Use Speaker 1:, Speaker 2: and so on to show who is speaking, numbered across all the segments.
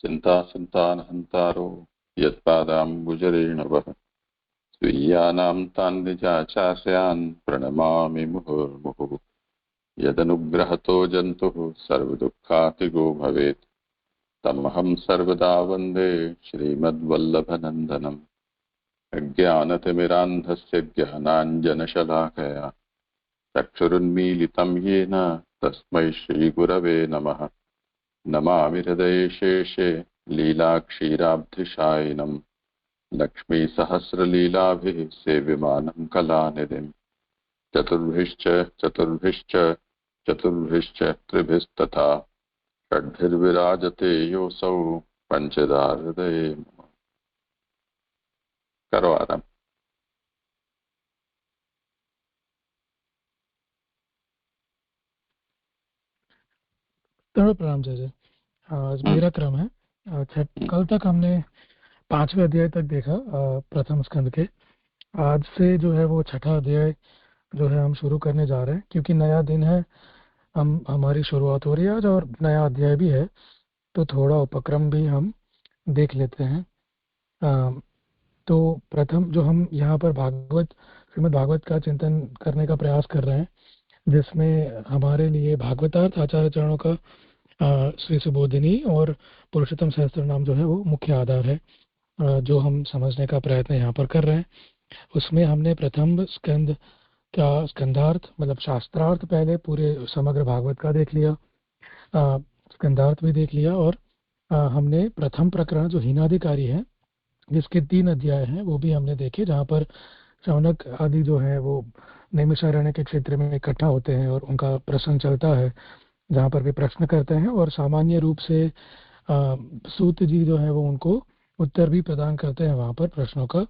Speaker 1: चिन्तासन्तानहन्तारो यत्पादाम्बुजरेणवः स्वीयानां तान् निजाचार्यान् प्रणमामि मुहुर्मुहुः। यदनुग्रहतो जन्तुः सर्वदुःखातिगो भवेत् तमहं सर्वदा वन्दे श्रीमद्वल्लभनन्दनम्। अज्ञानतिमिरान्धस्य ज्ञानाञ्जनशलाकया चक्षुरुन्मीलितं येन तस्मै श्रीगुरवे नमः। नमामि हृदये शेषे लीलाक्षीराब्धिशायिनम् लक्ष्मीसहस्रलीलाभिः सेव्यमानं कलानिधिम्। चतुर्भिश्च त्रिभिस्तथा षड्भिर्विराजते योऽसौ पञ्चदा हृदये मम। करो आराम।
Speaker 2: प्रणाम जय जय। आज मेरा क्रम है। कल तक हमने 5वें अध्याय तक देखा प्रथम स्कंद के। आज से जो है वो 6ठा अध्याय जो है हम शुरू करने जा रहे हैं, क्योंकि नया दिन है, हमारी शुरुआत हो रही है आज और नया अध्याय भी है, तो थोड़ा उपक्रम भी हम देख लेते हैं। तो प्रथम जो हम यहाँ पर श्रीमद् भागवत का चिंतन करने का प्रयास कर रहे हैं, जिसमें हमारे लिए भागवतार्थ आचार्य चरणों का श्री सुबोधिनी और पुरुषोत्तम सहस्त्र नाम जो है वो मुख्य आधार है, जो हम समझने का प्रयत्न यहाँ पर कर रहे हैं। उसमें हमने प्रथम स्कंद का स्कंधार्थ मतलब शास्त्रार्थ पहले पूरे समग्र भागवत का देख लिया, स्कंधार्थ भी देख लिया, और हमने प्रथम प्रकरण जो हीनाधिकारी है जिसके 3 अध्याय हैं वो भी हमने देखे, जहाँ पर शौनक आदि जो है वो नैमिषारण्य के क्षेत्र में इकट्ठा होते हैं और उनका प्रसंग चलता है, जहाँ पर वे प्रश्न करते हैं और सामान्य रूप से सूत जी जो है वो उनको उत्तर भी प्रदान करते हैं वहाँ पर प्रश्नों का,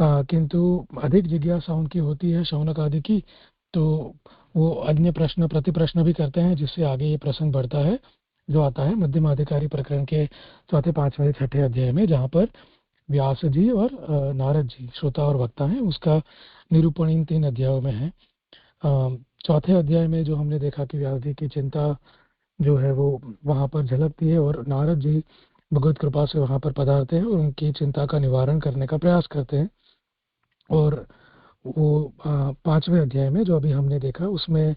Speaker 2: किंतु अधिक जिज्ञासा उनकी होती है शौनक आदि की, तो वो अन्य प्रश्न प्रति प्रश्न भी करते हैं, जिससे आगे ये प्रसंग बढ़ता है जो आता है मध्यमाधिकारी प्रकरण के 4, 5वें, 6ठे अध्याय में, जहाँ पर व्यास जी और नारद जी श्रोता और वक्ता हैं, उसका निरूपण इन 3 अध्यायों में है। चौथे अध्याय में जो हमने देखा कि व्यास जी की चिंता जो है वो वहाँ पर झलकती है और नारद जी भगवत कृपा से वहाँ पर पधारते हैं और उनकी चिंता का निवारण करने का प्रयास करते हैं। और वो 5वें अध्याय में जो अभी हमने देखा उसमें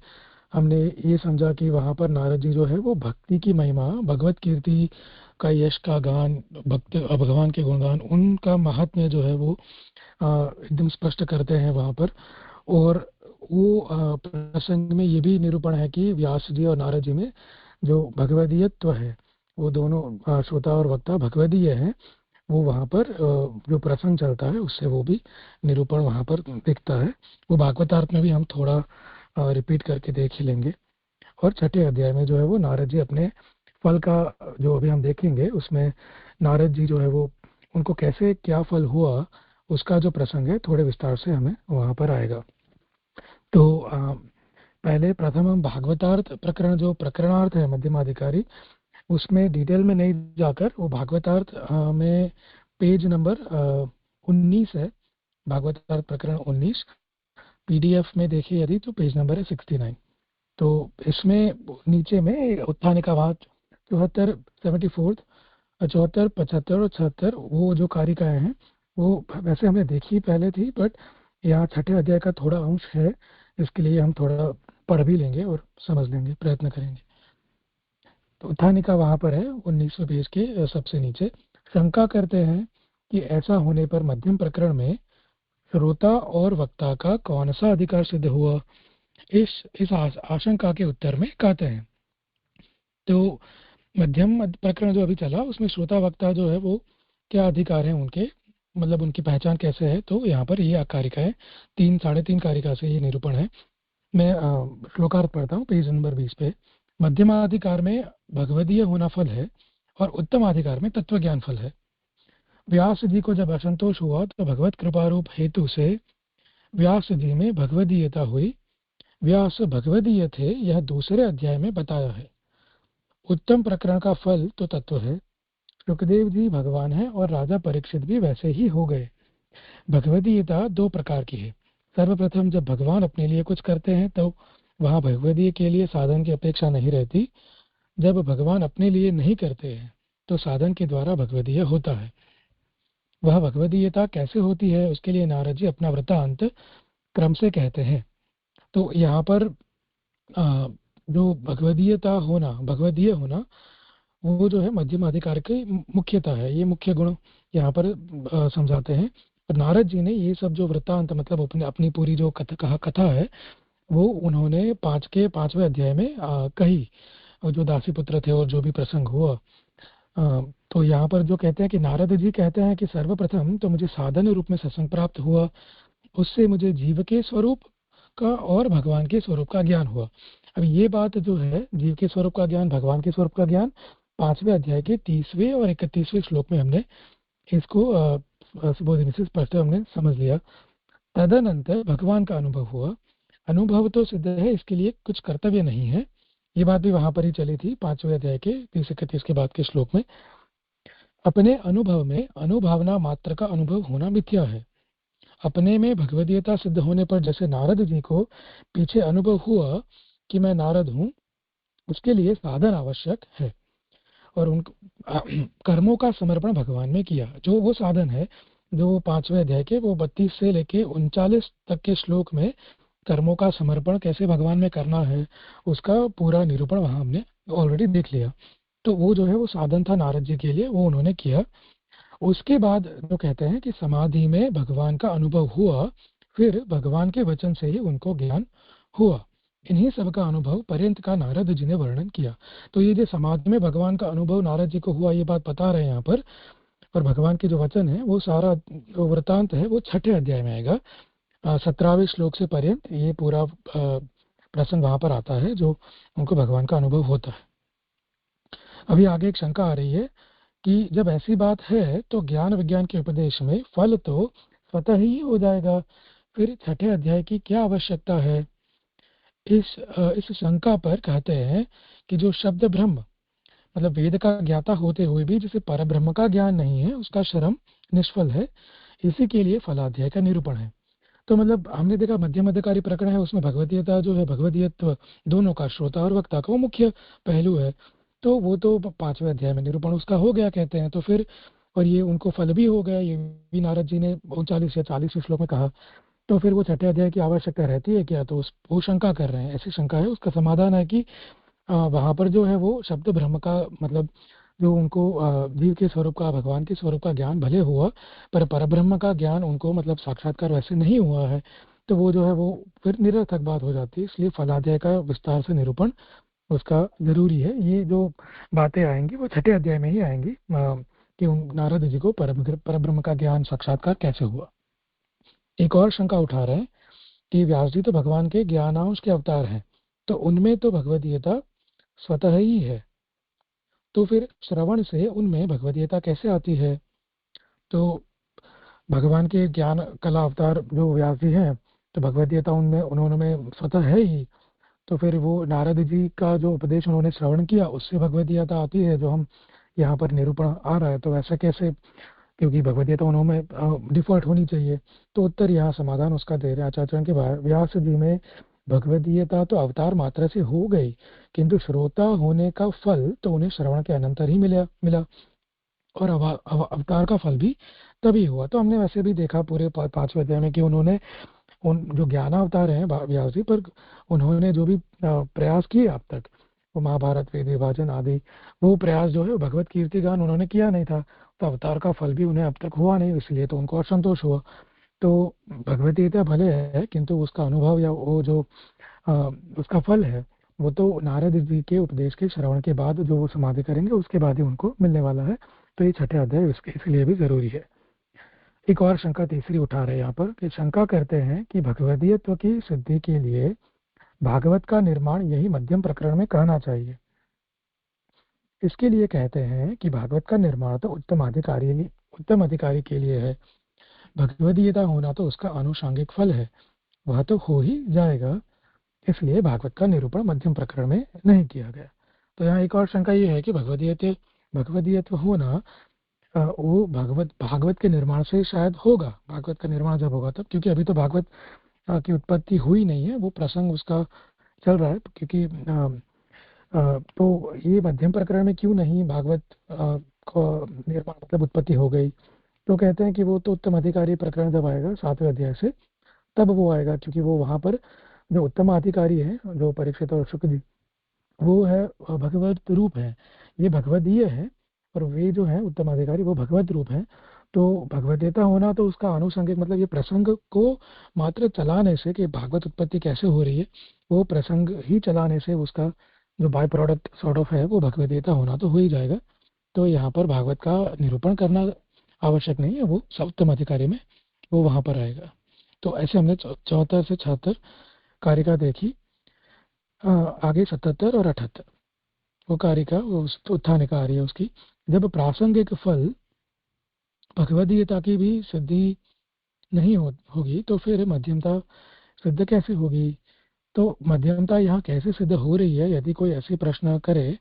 Speaker 2: हमने ये समझा कि वहाँ पर नारद जी जो है वो भक्ति की महिमा, भगवत कीर्ति का, यश का गान, भक्त भगवान के गुणगान, उनका महात्म्य जो है वो एकदम स्पष्ट करते हैं वहाँ पर। और वो प्रसंग में ये भी निरूपण है कि व्यास जी और नारद जी में जो भगवदीयत्व है, वो दोनों श्रोता और वक्ता भगवदीय हैं, वो वहाँ पर जो प्रसंग चलता है उससे वो भी निरूपण वहाँ पर दिखता है। वो भागवतार्थ में भी हम थोड़ा रिपीट करके देख ही लेंगे। और 6ठे अध्याय में जो है वो नारद जी अपने फल का जो अभी हम देखेंगे, उसमें नारद जी जो है वो उनको कैसे क्या फल हुआ उसका जो प्रसंग है थोड़े विस्तार से हमें वहाँ पर आएगा। तो पहले प्रथम हम भागवतार्थ प्रकरण जो प्रकरणार्थ है मध्यमाधिकारी, उसमें डिटेल में नहीं जाकर वो भागवतार्थ में पेज नंबर 19 है, भागवतार्थ प्रकरण 19 पीडीएफ में देखिए यदि तो पेज नंबर है 69। तो इसमें नीचे में उत्थानिका वाद 74, 74, 74, 75 और 76 वो जो कारिकाएं हैं वो वैसे हमने देखी पहले थी, बट यहाँ 6ठे अध्याय का थोड़ा अंश है, इसके लिए हम थोड़ा पढ़ भी लेंगे और समझ लेंगे, प्रयत्न करेंगे। तो उत्थानिका वहाँ पर है 19वें पेज के सबसे नीचे। शंका करते हैं कि ऐसा होने पर मध्यम प्रकरण में श्रोता और वक्ता का कौन सा अधिकार सिद्ध हुआ, इस आशंका के उत्तर में कहते हैं। तो मध्यम प्रकरण जो अभी चला उसमें श्रोता वक्ता जो है वो क्या अधिकार है उनके, मतलब उनकी पहचान कैसे है, तो यहाँ पर ये कारिका है 3, 3.5 कारिका से ये निरूपण है। मैं श्लोकार्थ पढ़ता हूँ पेज नंबर 20 पे। मध्यमाधिकार में भगवदीय होना फल है और उत्तमाधिकार में तत्व ज्ञान फल है। व्यास जी को जब असंतोष हुआ तो भगवत कृपारूप हेतु से व्यास जी में भगवदीयता हुई। व्यास भगवदीय थे, यह दूसरे अध्याय में बताया है। उत्तम प्रकरण का फल तो तत्व है। सुखदेव जी भगवान है और राजा परीक्षित भी वैसे ही हो गए। भगवदीयता 2 प्रकार की है। सर्वप्रथम जब भगवान अपने लिए कुछ करते हैं तो वहाँ भगवदीय के लिए साधन की अपेक्षा नहीं रहती। जब भगवान अपने लिए नहीं करते हैं तो साधन के द्वारा भगवदीय होता है। वह भगवदीयता कैसे होती है उसके लिए नारद जी अपना वृत्तांत क्रम से कहते हैं। तो यहाँ पर जो भगवदीय होना वो जो है मध्यम अधिकार की मुख्यता है, ये मुख्य गुण यहाँ पर समझाते हैं। और नारद जी ने ये सब जो वृत्तांत मतलब अपनी पूरी जो कथा है वो उन्होंने 5वें अध्याय में कही। और जो दासी पुत्र थे और जो भी प्रसंग हुआ, तो यहाँ पर जो कहते हैं कि नारद जी कहते हैं कि सर्वप्रथम तो मुझे साधन रूप में सत्संग प्राप्त हुआ, उससे मुझे जीव के स्वरूप का और भगवान के स्वरूप का ज्ञान हुआ। अब ये बात जो है जीव के स्वरूप का ज्ञान, भगवान के स्वरूप का ज्ञान 5वें अध्याय के 30वें और 31वें श्लोक में हमने इसको सुबोधिनी से स्पष्ट हमने समझ लिया। तदनंतर भगवान का अनुभव हुआ। अनुभव तो सिद्ध है, इसके लिए कुछ कर्तव्य नहीं है। ये बात भी वहां पर ही चली थी 5वें अध्याय के 30-31 के बाद के श्लोक में। अपने अनुभव में अनुभावना मात्र का अनुभव होना मिथ्या है। अपने में भगवदीयता सिद्ध होने पर जैसे नारद जी को पीछे अनुभव हुआ कि मैं नारद हूँ, उसके लिए साधन आवश्यक है। और उन कर्मों का समर्पण भगवान में किया, जो वो साधन है जो 5वें अध्याय के वो 32 से लेके 39 तक के श्लोक में कर्मों का समर्पण कैसे भगवान में करना है उसका पूरा निरूपण वहां हमने ऑलरेडी देख लिया। तो वो जो है वो साधन था नारद जी के लिए, वो उन्होंने किया। उसके बाद जो कहते हैं कि समाधि में भगवान का अनुभव हुआ, फिर भगवान के वचन से ही उनको ज्ञान हुआ। इन्हीं सब का अनुभव पर्यंत का नारद जी ने वर्णन किया। तो ये जो समाधि में भगवान का अनुभव नारद जी को हुआ ये बात बता रहे हैं यहाँ पर। और भगवान के जो वचन है वो सारा जो वृतांत है वो 6ठे अध्याय में आएगा, 17वें श्लोक से पर्यंत ये पूरा प्रसंग वहां पर आता है जो उनको भगवान का अनुभव होता है। अभी आगे एक शंका आ रही है कि जब ऐसी बात है तो ज्ञान विज्ञान के उपदेश में फल तो स्वतः ही हो जाएगा, फिर 6ठे अध्याय की क्या आवश्यकता है। इस शंका पर कहते हैं कि जो शब्द ब्रह्म मतलब वेद का ज्ञाता होते हुए भी जिसे परब्रह्म का ज्ञान नहीं है उसका श्रम निष्फल है, इसी के लिए फलाध्याय का निरूपण है। तो मतलब हमने देखा मध्यम अधिकारी प्रकरण है, उसमें भगवदीयता जो है भगवदीयत्व दोनों का, श्रोता और वक्ता का वो मुख्य पहलू है। तो वो तो 5वें अध्याय में निरूपण उसका हो गया कहते हैं। तो फिर और ये उनको फल भी हो गया, ये भी नारद जी ने 39 या 40 श्लोक में कहा। तो फिर वो 6ठे अध्याय की आवश्यकता रहती है क्या? तो वो शंका कर रहे हैं, ऐसी शंका है। उसका समाधान है कि वहां पर जो है वो शब्द ब्रह्म का मतलब जो उनको जीव के स्वरूप का भगवान के स्वरूप का ज्ञान भले हुआ पर परब्रह्म का ज्ञान उनको मतलब साक्षात्कार वैसे नहीं हुआ है। तो वो जो है वो फिर निरर्थक बात हो जाती है। इसलिए फलाध्याय का विस्तार से निरूपण उसका जरूरी है। ये जो बातें आएंगी वो 6ठे अध्याय में ही आएंगी कि नारद जी को परब्रह्म का ज्ञान साक्षात्कार कैसे हुआ। एक और शंका उठा रहे हैं कि व्यास जी तो भगवान के ज्ञानांश के अवतार हैं, तो उनमें तो भगवदीयता स्वतः ही है, तो फिर श्रवण से उनमें भगवदीयता कैसे आती है? तो भगवान के ज्ञान कला अवतार जो व्यास जी हैं, तो भगवदीयता उनमें उन्होंने में स्वतः है ही। तो फिर वो नारद जी का जो उपदेश उन्होंने श्रवण किया उससे भगवदीयता आती है जो हम यहाँ पर निरूपण आ रहा है। तो ऐसा कैसे? क्योंकि भगवदीयता उन्होंने डिफॉल्ट होनी चाहिए। तो उत्तर यहाँ समाधान उसका दे रहे हैं आचार्य के बाहर। व्यास जी में भगवदीयता तो अवतार मात्र से हो गई, किंतु श्रोता होने का फल तो उन्हें श्रवण के अनंतर ही मिला। और अवतार का फल भी तभी हुआ। तो हमने वैसे भी देखा पूरे 5वें अध्याय में कि उन्होंने उन जो ज्ञानावतार हैं व्यास जी पर उन्होंने जो भी प्रयास किए अब तक, वो महाभारत वेद विभाजन आदि, वो प्रयास जो है भगवत कीर्ति गान उन्होंने किया नहीं था। तो अवतार का फल भी उन्हें अब तक हुआ नहीं, इसलिए तो उनको असंतोष हुआ। तो भगवदगीता भले है किंतु उसका अनुभव या वो जो अ, उसका फल है वो तो नारद जी के उपदेश के श्रवण के बाद जो वो समाधि करेंगे उसके बाद ही उनको मिलने वाला है। तो ये 6ठे अध्याय इसके इसलिए भी जरूरी है। एक और शंका तीसरी उठा रहे हैं यहाँ पर कि शंका करते हैं कि भगवदीयत्व की सिद्धि के लिए भागवत का निर्माण यही मध्यम प्रकरण में कहना चाहिए। इसके लिए कहते हैं कि भागवत का निर्माण तो उत्तम अधिकारी के लिए है, भगवदीयता होना तो उसका आनुषांगिक फल है, वह तो हो ही जाएगा, इसलिए भागवत का निरूपण मध्यम प्रकरण में नहीं किया गया। तो यहाँ एक और शंका ये है कि भगवदीयत्व होना वो भागवत के निर्माण से शायद होगा। भागवत का निर्माण जब होगा तब, क्योंकि अभी तो भागवत की उत्पत्ति हुई नहीं है, वो प्रसंग उसका चल रहा है। क्योंकि तो ये मध्यम प्रकरण में क्यों नहीं भागवत निर्माण मतलब उत्पत्ति हो गई, तो कहते हैं कि वो तो उत्तम अधिकारी प्रकरण जब आएगा 7वें अध्याय से, तब वो आएगा, क्योंकि वो वहां पर जो उत्तम अधिकारी है, जो परीक्षित और शुक्र जी, वो है भगवत रूप है, ये भगवदीय है, और वे जो है उत्तम अधिकारी वो भगवत रूप है। तो भगवदेता होना तो उसका आनुषंगिक मतलब ये प्रसंग को मात्र चलाने से कि भागवत उत्पत्ति कैसे हो रही है, वो प्रसंग ही चलाने से उसका जो बाय प्रोडक्ट सॉर्ट ऑफ है वो भगवदेता होना तो हो ही जाएगा। तो यहाँ पर भागवत का निरूपण करना आवश्यक नहीं है, वो उत्तम अधिकारी में वो वहां पर आएगा। तो ऐसे हमने 74 से 76 कारिका देखी। आगे 77 और 78 वो कारिका वो उत्थान कार्य है उसकी। जब प्रासंगिक फल भगवदीयता की भी सिद्धि नहीं होगी तो फिर मध्यमता सिद्ध कैसे होगी? तो मध्यमता यहाँ कैसे सिद्ध हो रही है, यदि कोई ऐसे प्रश्न करे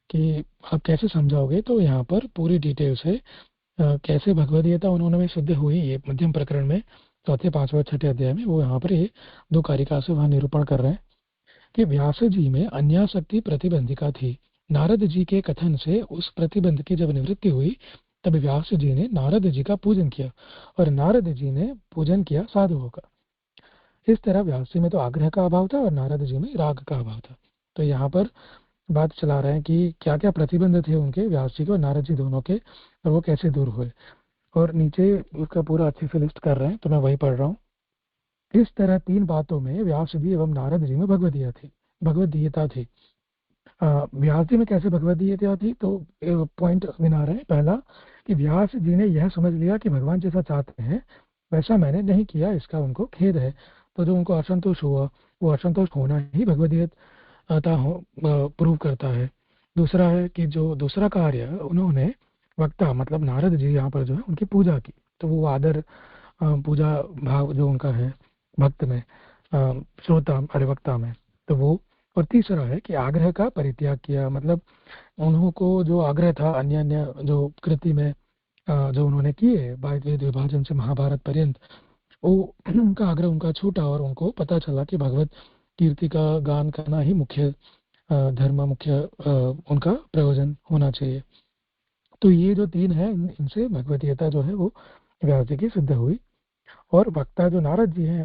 Speaker 2: कि आप कैसे समझाओगे, तो यहाँ पर पूरी डिटेल से कैसे भगवदीयता उन्होंने में सिद्ध हुई ये मध्यम प्रकरण में, चौथे, पांचवें, छठे अध्याय में वो यहाँ पर ये दो कारिका से वहाँ निरूपण कर रहे हैं कि व्यास जी में अन्यासक्ति प्रतिबंधिका थी। नारद जी के कथन से उस प्रतिबंध की जब निवृत्ति हुई, तब व्यास जी ने नारद जी का पूजन किया और नारद जी ने पूजन किया साधुओं का। इस तरह व्यास जी में तो आग्रह का अभाव था और नारद जी में राग का अभाव था। तो यहाँ पर बात चला रहे हैं कि क्या क्या प्रतिबंध थे उनके, व्यास जी के और नारद जी दोनों के, और वो कैसे दूर हुए। और नीचे उसका पूरा अच्छे से लिस्ट कर रहे हैं, तो मैं वही पढ़ रहा हूँ। इस तरह 3 बातों में व्यास जी एवं नारद जी में भगवदीयता थी। व्यास जी में कैसे भगवदीयता थी, तो पॉइंट गिना रहे हैं। पहला कि व्यास जी ने यह समझ लिया कि भगवान जैसा चाहते हैं वैसा मैंने नहीं किया, इसका उनको खेद है। तो जो उनको असंतोष हुआ, वो असंतोष होना ही भगवदीयता प्रूव करता है। दूसरा है कि जो दूसरा कार्य उन्होंने वक्ता मतलब नारद जी यहाँ पर जो है उनकी पूजा की, तो वो आदर पूजा भाव जो उनका है भक्त में, श्रोता अरे वक्ता में, तो वो। और तीसरा है कि आग्रह का परित्याग किया, मतलब उन्हों को जो आग्रह था अन्य अन्य जो कृति में जो उन्होंने किए वेद विभाजन से महाभारत पर्यंत, वो उनका आग्रह उनका छूटा और उनको पता चला कि भगवत कीर्ति का गान करना ही मुख्य धर्म, मुख्य उनका प्रयोजन होना चाहिए। तो ये जो 3 है इनसे भगवदीयता जो है वो व्यास जी की सिद्ध हुई। और वक्ता जो नारद जी हैं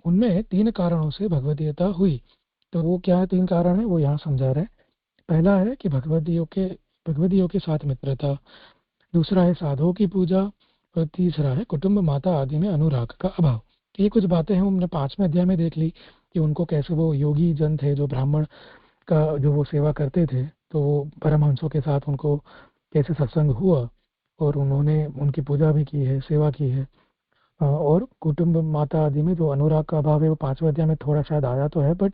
Speaker 2: उनमें 3 कारणों से भगवदीयता हुई। तो वो क्या है 3 कारण है वो यहाँ समझा रहे हैं। पहला है कि भगवदियों के साथ मित्रता, दूसरा है साधुओं की पूजा, और तीसरा है कुटुंब माता आदि में अनुराग का अभाव। तो ये कुछ बातें हैं हमने 5वें अध्याय में देख ली कि उनको कैसे वो योगी जन थे जो ब्राह्मण का जो वो सेवा करते थे, तो वो परमहंसों के साथ उनको कैसे सत्संग हुआ और उन्होंने उनकी पूजा भी की है, सेवा की है। और कुटुंब माता आदि में जो अनुराग का अभाव है वो 5वें अध्याय में थोड़ा शायद आया तो है, बट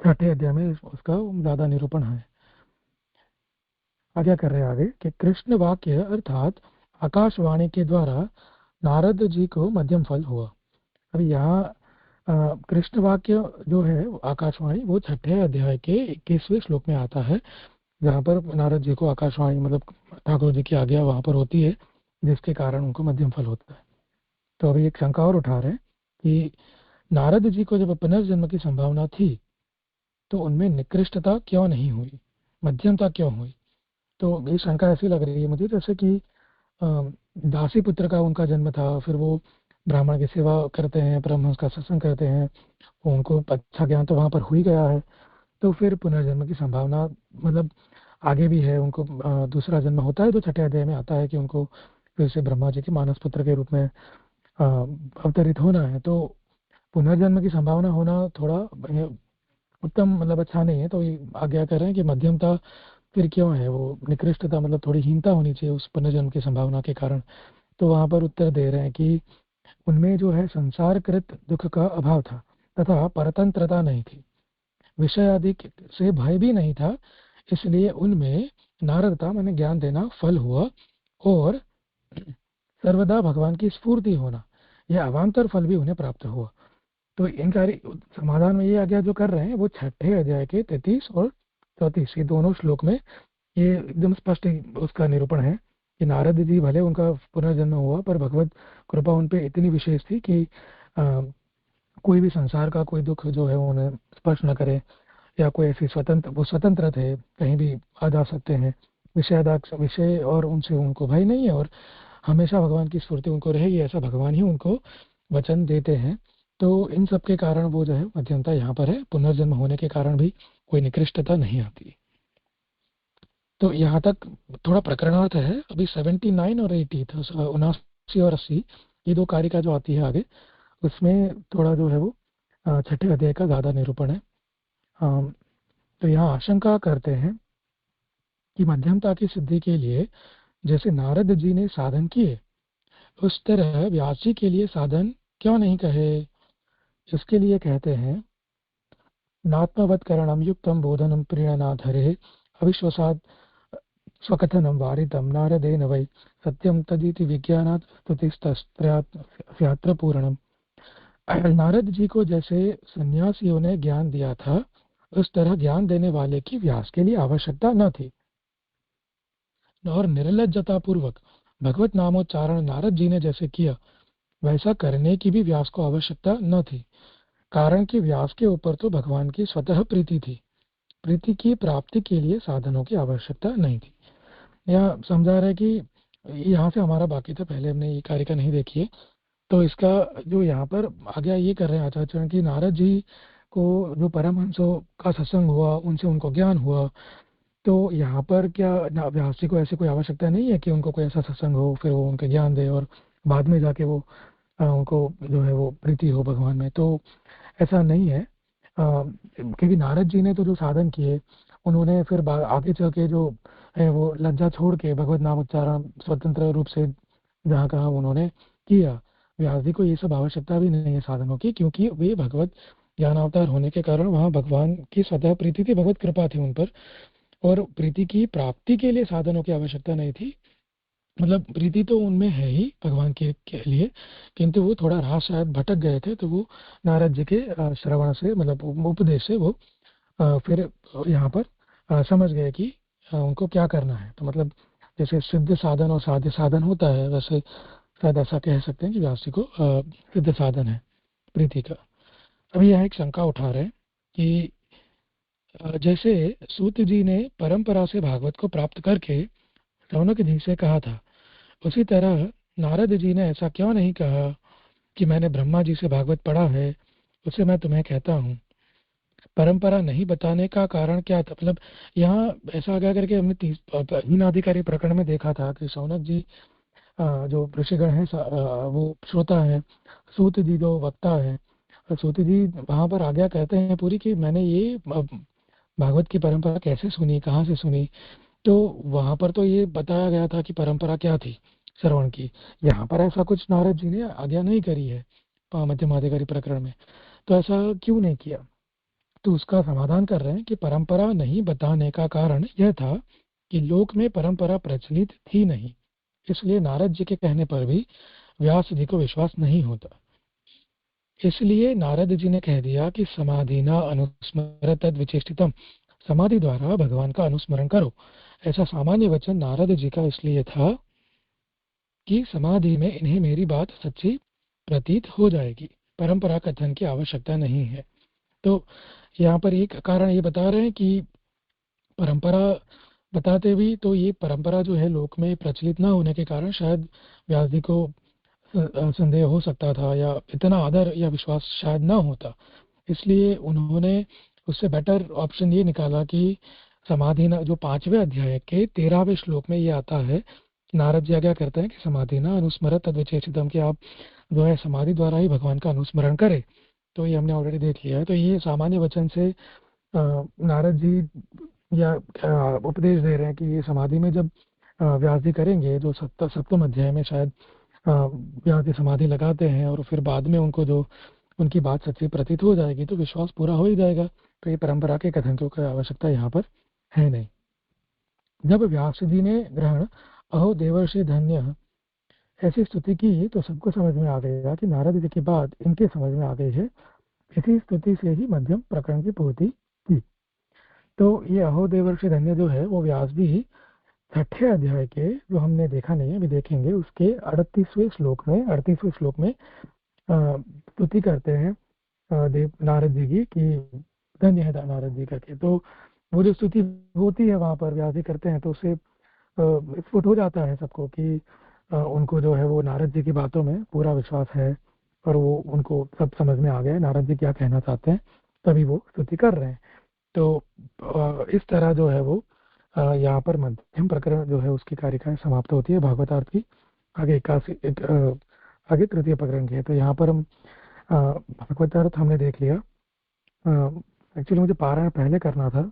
Speaker 2: छठे अध्याय में उसका ज्यादा निरूपण है। क्या कर रहे हैं आगे कि कृष्ण वाक्य अर्थात आकाशवाणी के द्वारा नारद जी को मध्यम फल हुआ। अभी यहाँ कृष्ण वाक्य जो है आकाशवाणी वो छठे अध्याय के 21वें श्लोक में आता है, जहाँ पर नारद जी को आकाशवाणी मतलब ठाकुर जी की आज्ञा वहां पर होती है, जिसके कारण उनको मध्यम फल होता है। तो अभी एक शंका और उठा रहे हैं कि नारद जी को जब पुनर्जन्म की संभावना थी तो उनमें निकृष्टता क्यों नहीं हुई, मध्यमता क्यों हुई? तो ये शंका ऐसी लग रही है मुझे जैसे कि दासी पुत्र का उनका जन्म था, फिर वो ब्राह्मण की सेवा करते हैं, परमहंस का सत्संग करते हैं, उनको अच्छा ज्ञान तो वहां पर हो ही गया है, तो फिर पुनर्जन्म की संभावना मतलब आगे भी है, उनको दूसरा जन्म होता है। तो छठे अध्याय में आता है कि उनको फिर से ब्रह्मा जी के मानस पुत्र के रूप में अवतरित होना है। तो पुनर्जन्म की संभावना होना थोड़ा उत्तम मतलब अच्छा नहीं है। तो ये आज्ञा कर रहे हैं कि मध्यमता फिर क्यों है, वो निकृष्टता मतलब थोड़ी हीनता होनी चाहिए उस पुनर्जन्म की संभावना के कारण। तो वहां पर उत्तर दे रहे हैं कि उनमें जो है संसारकृत दुख का अभाव था तथा परतंत्रता नहीं थी, विषय आदि से भय भी नहीं था, इसलिए उनमें नारदता माने ज्ञान देना फल हुआ, और सर्वदा भगवान की स्फूर्ति होना यह अवान्तर फल भी उन्हें प्राप्त हुआ। तो इनका समाधान में ये आज्ञा जो कर रहे हैं वो छठे अध्याय के 33 और 34 ये दोनों श्लोक में ये एकदम स्पष्ट उसका निरूपण है कि नारद जी भले उनका पुनर्जन्म हुआ पर भगवत कृपा उन पे इतनी विशेष थी कि कोई भी संसार का कोई दुख जो है वो उन्हें स्पर्श न करे, या कोई ऐसी स्वतंत्र वो स्वतंत्र थे, कहीं भी आ जा सकते हैं, विषय और उनसे उनको भय नहीं है, और हमेशा भगवान की स्फूर्ति उनको रहेगी, ऐसा भगवान ही उनको वचन देते हैं। तो इन सब के कारण वो जो है मध्यमता यहाँ पर है, पुनर्जन्म होने के कारण भी कोई निकृष्टता नहीं आती। तो यहाँ तक थोड़ा प्रकरणार्थ है। अभी 79 और 80 था, 79 और 80, ये दो कारिका जो आती है आगे, उसमें थोड़ा जो है वो छठे अध्याय का ज्यादा निरूपण है। तो यहाँ आशंका करते हैं कि मध्यमता की सिद्धि के लिए जैसे नारद जी ने साधन किए, उस तरह व्यास जी के लिए साधन क्यों नहीं कहे। इसके लिए कहते हैं, नात्मवत्करणं युक्तं बोधनं प्रीणनाधरे अविश्वसात् स्वकथनं वारितं नारदेन वै सत्यं तदिति विज्ञानात् स्तुतिस्तस्यात्र पूर्णम्। नारद जी को जैसे सन्यासियों ने ज्ञान दिया था, उस तरह ज्ञान देने वाले की व्यास के लिए आवश्यकता न थी, और निर्लज्जता पूर्वक भगवत नामोच्चारण नारद जी ने जैसे किया, वैसा करने की भी व्यास को आवश्यकता न थी, कारण कि व्यास के ऊपर तो भगवान की स्वतः प्रीति थी। प्रीति की प्राप्ति के लिए साधनों की आवश्यकता नहीं थी। यह समझा रहे कि यहाँ से हमारा बाकी था, पहले हमने ये कारिका नहीं देखी है। तो इसका जो यहाँ पर आगे ये कर रहे हैं आचार्य कि नारद जी को जो परमहंसों का सत्संग हुआ, उनसे उनको ज्ञान हुआ, तो यहाँ पर क्या व्यास जी को ऐसी कोई आवश्यकता नहीं है कि उनको कोई ऐसा सत्संग हो, फिर वो उनके ज्ञान दे और बाद में जाके वो उनको जो है वो प्रीति हो भगवान में। तो ऐसा नहीं है, क्योंकि नारद जी ने तो जो साधन किए, उन्होंने फिर आगे चल के जो है वो लज्जा छोड़ के भगवत नाम उच्चारण स्वतंत्र रूप से जहाँ कहा उन्होंने किया। व्यास जी को ये सब आवश्यकता भी नहीं है साधनों की, क्योंकि वे भगवत ज्ञानावतार होने के कारण वहाँ भगवान की स्वतः प्रीति थी, भगवत कृपा थी उन पर, और प्रीति की प्राप्ति के लिए साधनों की आवश्यकता नहीं थी। मतलब प्रीति तो उनमें है ही भगवान के लिए, किंतु वो थोड़ा राह शायद भटक गए थे, तो वो नारद जी के श्रवण से, मतलब उपदेश से वो फिर यहाँ पर समझ गए कि उनको क्या करना है। तो मतलब जैसे सिद्ध साधन और साध्य साधन होता है, वैसे शायद ऐसा कह सकते हैं कि व्यास जी को सिद्ध साधन है प्रीति का। अभी यहाँ एक शंका उठा रहे हैं कि जैसे सूत जी ने परंपरा से भागवत को प्राप्त करके शौनक जी से कहा था, उसी तरह नारद जी ने ऐसा क्यों नहीं कहा कि मैंने ब्रह्मा जी से भागवत पढ़ा है, उसे मैं तुम्हें कहता हूँ। परंपरा नहीं बताने का कारण क्या था? मतलब यहाँ ऐसा आगे करके हमने हीनाधिकारी प्रकरण में देखा था कि शौनक जी जो ऋषिगण है वो श्रोता है, सूत जी जो वक्ता है। सूत जी वहां पर आज्ञा कहते हैं पूरी कि मैंने ये भागवत की परंपरा कैसे सुनी, कहाँ से सुनी। तो वहां पर तो ये बताया गया था कि परंपरा क्या थी श्रवण की। यहाँ पर ऐसा कुछ नारद जी ने आज्ञा नहीं करी है मध्यमाधिकारी प्रकरण में, तो ऐसा क्यों नहीं किया? तो उसका समाधान कर रहे हैं कि परंपरा नहीं बताने का कारण यह था कि लोक में परंपरा प्रचलित थी नहीं, इसलिए नारद जी के कहने पर भी व्यास जी को विश्वास नहीं होता। इसलिए नारद जी ने कह दिया कि समाधिना अनुस्मर तद विचेष्टितम, समाधि द्वारा भगवान का अनुस्मरण करो। ऐसा सामान्य वचन नारद जी का इसलिए था कि समाधि में इन्हें मेरी बात सच्ची प्रतीत हो जाएगी, परंपरा कथन की आवश्यकता नहीं है। तो यहाँ पर एक कारण ये बता रहे हैं कि परंपरा बताते भी तो ये परंपरा जो है लोक में प्रचलित ना होने के कारण शायद व्यास जी को संदेह हो सकता था, या इतना आदर या विश्वास शायद ना होता। इसलिए उन्होंने उससे बेटर ऑप्शन ये निकाला कि समाधि जो 5वें अध्याय के 13वें श्लोक में ये आता है, नारद जी क्या करते हैं कि समाधि ना अनुस्मरत तद्विचेषितम, कि आप जो है समाधि द्वारा ही भगवान का अनुस्मरण करें। तो ये हमने ऑलरेडी देख लिया है। तो ये सामान्य वचन से नारद जी या उपदेश दे रहे हैं कि ये समाधि में जब व्यास जी करेंगे, जो सप्तम अध्याय में शायद व्यास जी समाधि लगाते हैं, और फिर बाद में उनको जो उनकी बात सच्ची प्रतीत हो जाएगी, तो विश्वास पूरा हो ही जाएगा। तो ये परंपरा के कथन की आवश्यकता यहाँ पर है नहीं। जब व्यास जी ने ग्रहण अहो देवर्षि धन्य ऐसी स्तुति की, तो सबको समझ में आ गया कि नारद जी की बात इनके समझ में आ गई है। इसी स्तुति से ही मध्यम प्रकरण की पूर्ति की। तो ये अहो देवर्षि धन्य जो है वो व्यास जी छठे अध्याय के, जो हमने देखा नहीं है अभी देखेंगे, उसके 38वें श्लोक में स्तुति करते हैं देव नारद जी की कि धन्य है नारद जी करके। तो वो जो स्तुति होती है वहां पर व्यास जी करते हैं, तो उससे स्फुट हो जाता है सबको कि उनको जो है वो नारद जी की बातों में पूरा विश्वास है और वो उनको सब समझ में आ गया है नारद जी क्या कहना चाहते हैं, तभी वो स्तुति कर रहे हैं। तो इस तरह जो है वो यहाँ पर मध्यम प्रकरण जो है उसकी कारिका समाप्त होती है भागवतार्थ की। आगे आगे तृतीय प्रकरण की है। तो यहाँ पर हम भागवतार्थ हमने देख लिया। एक्चुअली मुझे पारायण पहले करना था,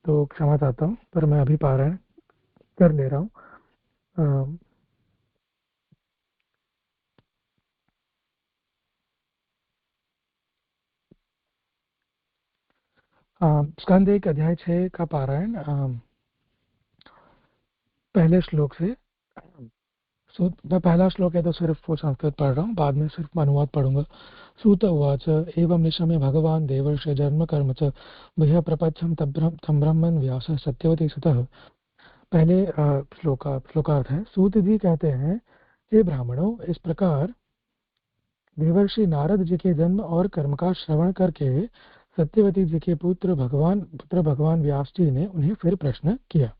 Speaker 2: तो क्षमा चाहता हूँ, पर मैं अभी पारायण कर ले रहा हूँ। स्कंद 1 अध्याय 6 का पारायण पहले श्लोक से। मैं पहला श्लोक है तो सिर्फ वो संस्कृत पढ़ रहा हूँ, बाद में सिर्फ अनुवाद पढ़ूंगा। सूत उवाच एवं निशम्य भगवान देवर्ष जन्म कर्म च भय प्रपच्छम तम ब्रह्मन् व्यास सत्यवती सुतः। पहले श्लोकार्थ है। सूत जी कहते हैं, हे ब्राह्मणों, इस प्रकार देवर्षि नारद जी के जन्म और कर्म का श्रवण करके सत्यवती जी के पुत्र भगवान व्यास जी ने उन्हें फिर प्रश्न किया।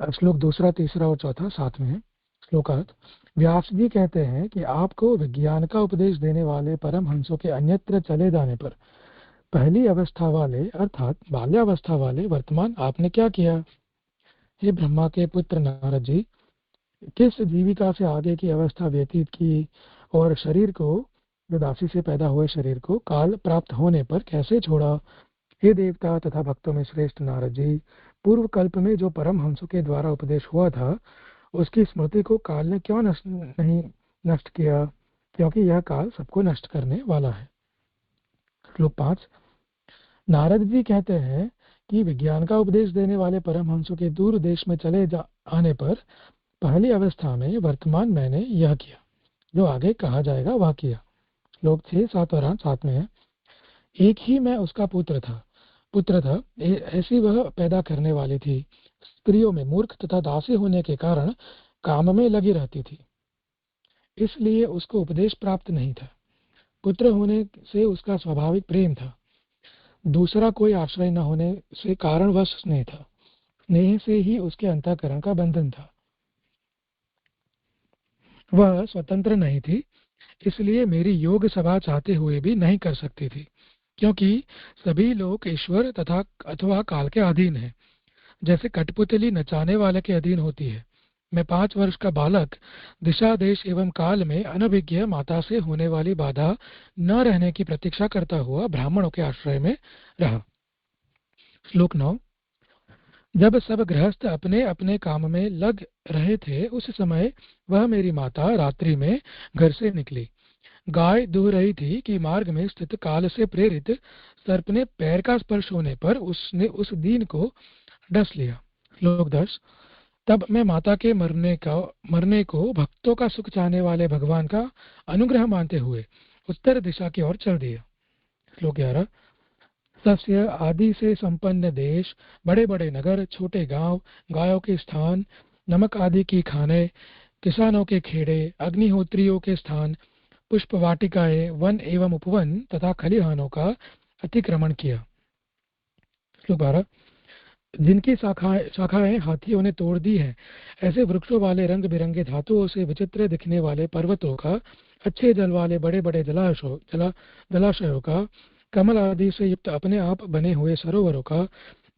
Speaker 2: श्लोक दूसरा, तीसरा और चौथा साथ में है। श्लोकार्थ। व्यास जी कहते हैं कि आपको विज्ञान का उपदेश देने वाले परम हंसों के अन्यत्र चले जाने पर पहली अवस्था वाले अर्थात बाल्यावस्था वाले वर्तमान आपने क्या किया? हे ब्रह्मा के पुत्र नारद जी, किस जीविका से आगे की अवस्था व्यतीत की और शरीर को, जो दासी से पैदा हुए शरीर को काल प्राप्त होने पर कैसे छोड़ा? हे देवता तथा भक्तों में श्रेष्ठ नारद जी, पूर्व कल्प में जो परम हंसों के द्वारा उपदेश हुआ था उसकी स्मृति को काल ने क्यों नहीं नष्ट किया? क्योंकि यह काल सबको नष्ट करने वाला है। श्लोक 5। नारद जी कहते हैं कि विज्ञान का उपदेश देने वाले परमहंसों के दूर देश में चले आने पर पहली अवस्था में वर्तमान मैंने यह किया, जो आगे कहा जाएगा वह किया। श्लोक 6, 7 और 8 में है। एक ही मैं उसका पुत्र था, ऐसी वह पैदा करने वाली थी। स्त्रियों में मूर्ख तथा दासी होने के कारण काम में लगी रहती थी, इसलिए उसको उपदेश प्राप्त नहीं था। पुत्र होने से उसका स्वाभाविक प्रेम था, दूसरा कोई आश्रय न होने से कारणवश स्नेह था। स्नेह से ही उसके अंतःकरण का बंधन था। वह स्वतंत्र नहीं थी, इसलिए मेरी योग सभा चाहते हुए भी नहीं कर सकती थी, क्योंकि सभी लोग ईश्वर तथा अथवा काल के अधीन हैं, जैसे कठपुतली नचाने वाले के अधीन होती है। मैं 5 वर्ष का बालक दिशा देश एवं काल में अनभिज्ञ माता से होने वाली बाधा न रहने की प्रतीक्षा करता हुआ ब्राह्मणों के आश्रय में रहा। श्लोक 9। जब सब गृहस्थ अपने अपने काम में लग रहे थे, उस समय वह मेरी माता रात्रि में घर से निकली। गाय दूह रही थी कि मार्ग में स्थित काल से प्रेरित सर्प ने पैर का स्पर्श होने पर उसने उस दीन को डस लिया। श्लोक 10। तब मैं माता के मरने को भक्तों का सुख चाहने वाले भगवान का अनुग्रह मानते हुए उत्तर दिशा की ओर चल दिया। श्लोक 11। सस्य आदि से संपन्न देश, बड़े बड़े नगर, छोटे गांव, गायों के स्थान, नमक आदि की खाने, किसानों के खेड़े, अग्निहोत्रियों के स्थान, पुष्प वाटिकाएं, वन एवं उपवन तथा खलिहानों का अतिक्रमण किया। श्लोक 12। जिनकी शाखाएं हाथियों ने तोड़ दी हैं, ऐसे वृक्षों वाले रंग बिरंगे धातुओं से विचित्र दिखने वाले पर्वतों का, अच्छे जल वाले बड़े बड़े जलाशयों का, कमल आदि से युक्त अपने आप बने हुए सरोवरों का,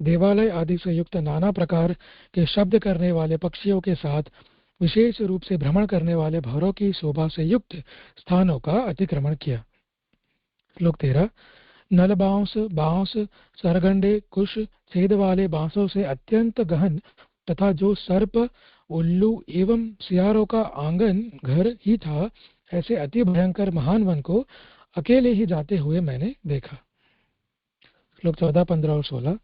Speaker 2: देवालय आदि से युक्त नाना प्रकार के शब्द करने वाले पक्षियों के साथ विशेष रूप से भ्रमण करने वाले भौरों की शोभा से युक्त स्थानों का अतिक्रमण किया। श्लोक 13। नल बांस, सरगंडे, कुश, छेद वाले बांसों से अत्यंत गहन तथा जो सर्प, उल्लू एवं सियारों का आंगन घर ही था, ऐसे अति भयंकर महान वन को अकेले ही जाते हुए मैंने देखा। श्लोक 14, 15 और 16।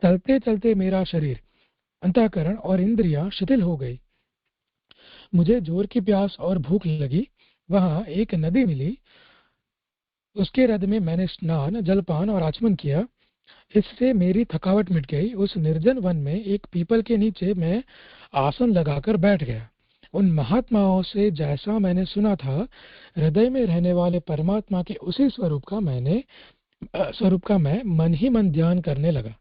Speaker 2: चलते चलते मेरा शरीर, अंतःकरण और इंद्रियां शिथिल हो गई। मुझे जोर की प्यास और भूख लगी। वहां एक नदी मिली, उसके रद में मैंने स्नान, जलपान और आचमन किया। इससे मेरी थकावट मिट गई। उस निर्जन वन में एक पीपल के नीचे मैं आसन लगाकर बैठ गया। उन महात्माओं से जैसा मैंने सुना था, हृदय में रहने वाले परमात्मा के उसी स्वरूप का मैं मन ही मन ध्यान करने लगा।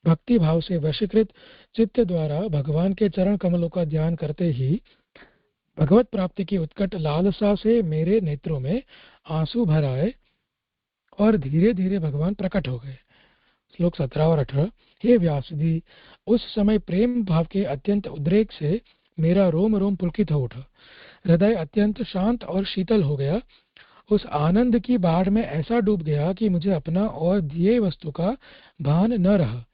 Speaker 2: भक्ति भाव से वशीकृत चित्त द्वारा भगवान के चरण कमलों का ध्यान करते ही भगवत प्राप्ति की उत्कट लालसा से मेरे नेत्रों में आंसू भर आए और धीरे धीरे भगवान प्रकट हो गए। श्लोक 17 और 18। हे व्यास जी, उस समय प्रेम भाव के अत्यंत उद्रेक से मेरा रोम रोम पुलकित हो उठा, हृदय अत्यंत शांत और शीतल हो गया। उस आनंद की बाढ़ में ऐसा डूब गया कि मुझे अपना और दिए वस्तु का भान न रहा।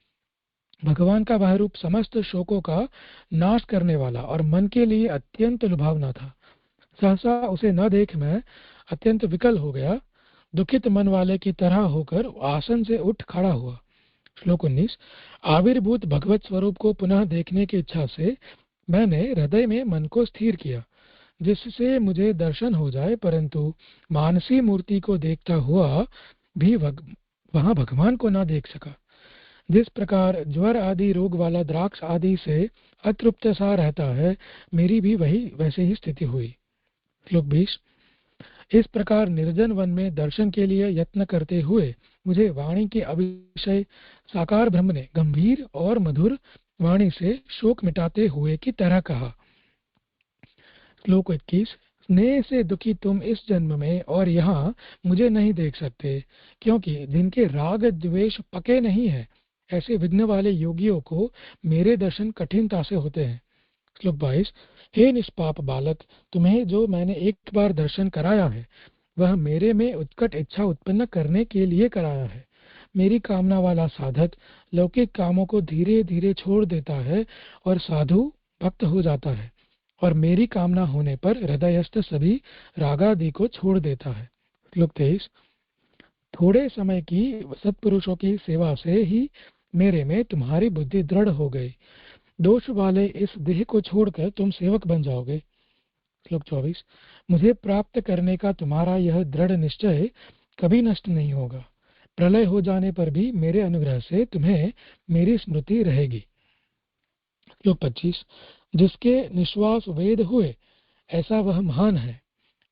Speaker 2: भगवान का वह रूप समस्त शोकों का नाश करने वाला और मन के लिए अत्यंत लुभावना था। सहसा उसे न देख मैं अत्यंत विकल हो गया, दुखित मन वाले की तरह होकर आसन से उठ खड़ा हुआ। श्लोक 19। आविर्भूत भगवत स्वरूप को पुनः देखने की इच्छा से मैंने हृदय में मन को स्थिर किया, जिससे मुझे दर्शन हो जाए, परंतु मानसी मूर्ति को देखता हुआ भी वहां भगवान को न देख सका। जिस प्रकार ज्वर आदि रोग वाला द्राक्ष आदि से अतृप्त सा रहता है, मेरी भी वैसे ही स्थिति हुई। श्लोक 20। इस प्रकार निर्जन वन में दर्शन के लिए यत्न करते हुए मुझे वाणी के अविषय साकार ब्रह्म ने गंभीर और मधुर वाणी से शोक मिटाते हुए की तरह कहा। श्लोक 21। स्नेह से दुखी तुम इस जन्म में और यहाँ मुझे नहीं देख सकते, क्योंकि जिनके राग द्वेष पके नहीं है, ऐसे विघ्न वाले योगियों को मेरे दर्शन कठिनता से होते हैं। श्लोक 22। हे निष्पाप बालक, तुम्हें जो मैंने एक बार दर्शन कराया है, वह मेरे में उत्कट इच्छा उत्पन्न करने के लिए कराया है। मेरी कामना वाला साधक लौकिक कामों को धीरे धीरे छोड़ देता है और साधु भक्त हो जाता है, और मेरी कामना होने पर हृदयस्थ सभी रागादि को छोड़ देता है। श्लोक 23। थोड़े समय की सत्पुरुषों की सेवा से ही मेरे में तुम्हारी बुद्धि दृढ़ हो गई। दोष वाले इस देह को छोड़कर तुम सेवक बन जाओगे। श्लोक 24। मुझे प्राप्त करने का तुम्हारा यह दृढ़ निश्चय कभी नष्ट नहीं होगा। प्रलय हो जाने पर भी मेरे अनुग्रह से तुम्हें मेरी स्मृति रहेगी। श्लोक 25। जिसके निश्वास वेद हुए ऐसा वह महान है,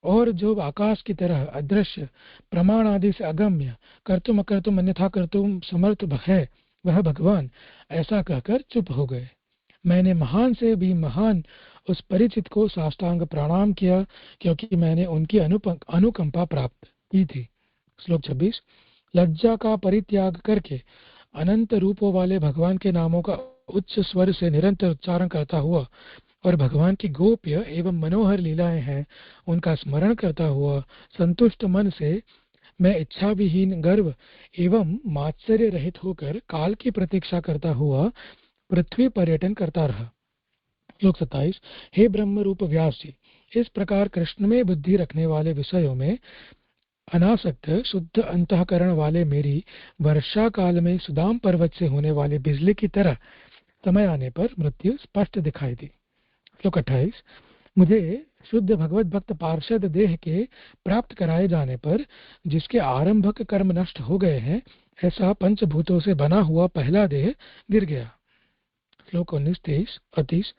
Speaker 2: और जो आकाश की तरह अदृश्य प्रमाण आदि से अगम्य कर्तुम अकर्तुम अन्यथा कर्तुम समर्थ है, वह भगवान ऐसा कहकर चुप हो गए। मैंने महान से भी महान उस परिचित को साष्टांग प्रणाम किया, क्योंकि मैंने उनकी अनुकंपा प्राप्त की थी। श्लोक 26। लज्जा का परित्याग करके अनंत रूपों वाले भगवान के नामों का उच्च स्वर से निरंतर उच्चारण करता हुआ और भगवान की गोप्य एवं मनोहर लीलाएं हैं उनका स्मरण करता हुआ संतुष्ट मन से मैं इच्छा विहीन गर्व एवं मात्सर्य रहित होकर काल की प्रतीक्षा करता हुआ पृथ्वी पर्यटन करता रहा। श्लोक 27। हे ब्रह्म रूप व्यास जी, इस प्रकार कृष्ण में बुद्धि रखने वाले विषयों में अनासक्त शुद्ध अंतःकरण वाले मेरी वर्षा काल में सुदाम पर्वत से होने वाली बिजली की तरह समय आने पर मृत्यु स्पष्ट दिखाई दी। श्लोक 28। मुझे शुद्ध भगवत भक्त पार्षद देह के प्राप्त कराए जाने पर जिसके आरंभक कर्म नष्ट हो गए हैं, ऐसा पंचभूतों से बना हुआ पहला देह गिर गया। श्लोक 19, 30।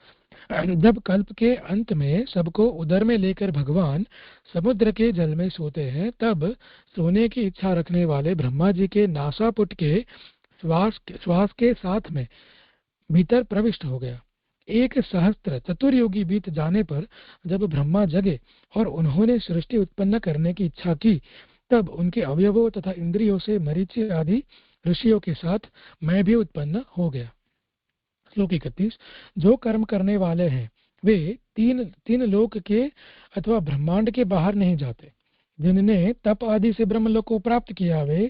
Speaker 2: जब कल्प के अंत में सबको उदर में लेकर भगवान समुद्र के जल में सोते हैं, तब सोने की इच्छा रखने वाले ब्रह्मा जी के नासापुट के श्वास के साथ में भीतर प्रविष्ट हो गया। 1 सहस्त्र चतुर्युगी बीत जाने पर जब ब्रह्मा जगे और उन्होंने सृष्टि उत्पन्न करने की इच्छा की, तब उनके अवयवों तथा इंद्रियों से मरीचि आदि ऋषियों के साथ मैं भी उत्पन्न हो गया। श्लोक 31। जो कर्म करने वाले हैं वे तीन लोक के अथवा ब्रह्मांड के बाहर नहीं जाते। जिनने तप आदि से ब्रह्मलोक को प्राप्त किया वे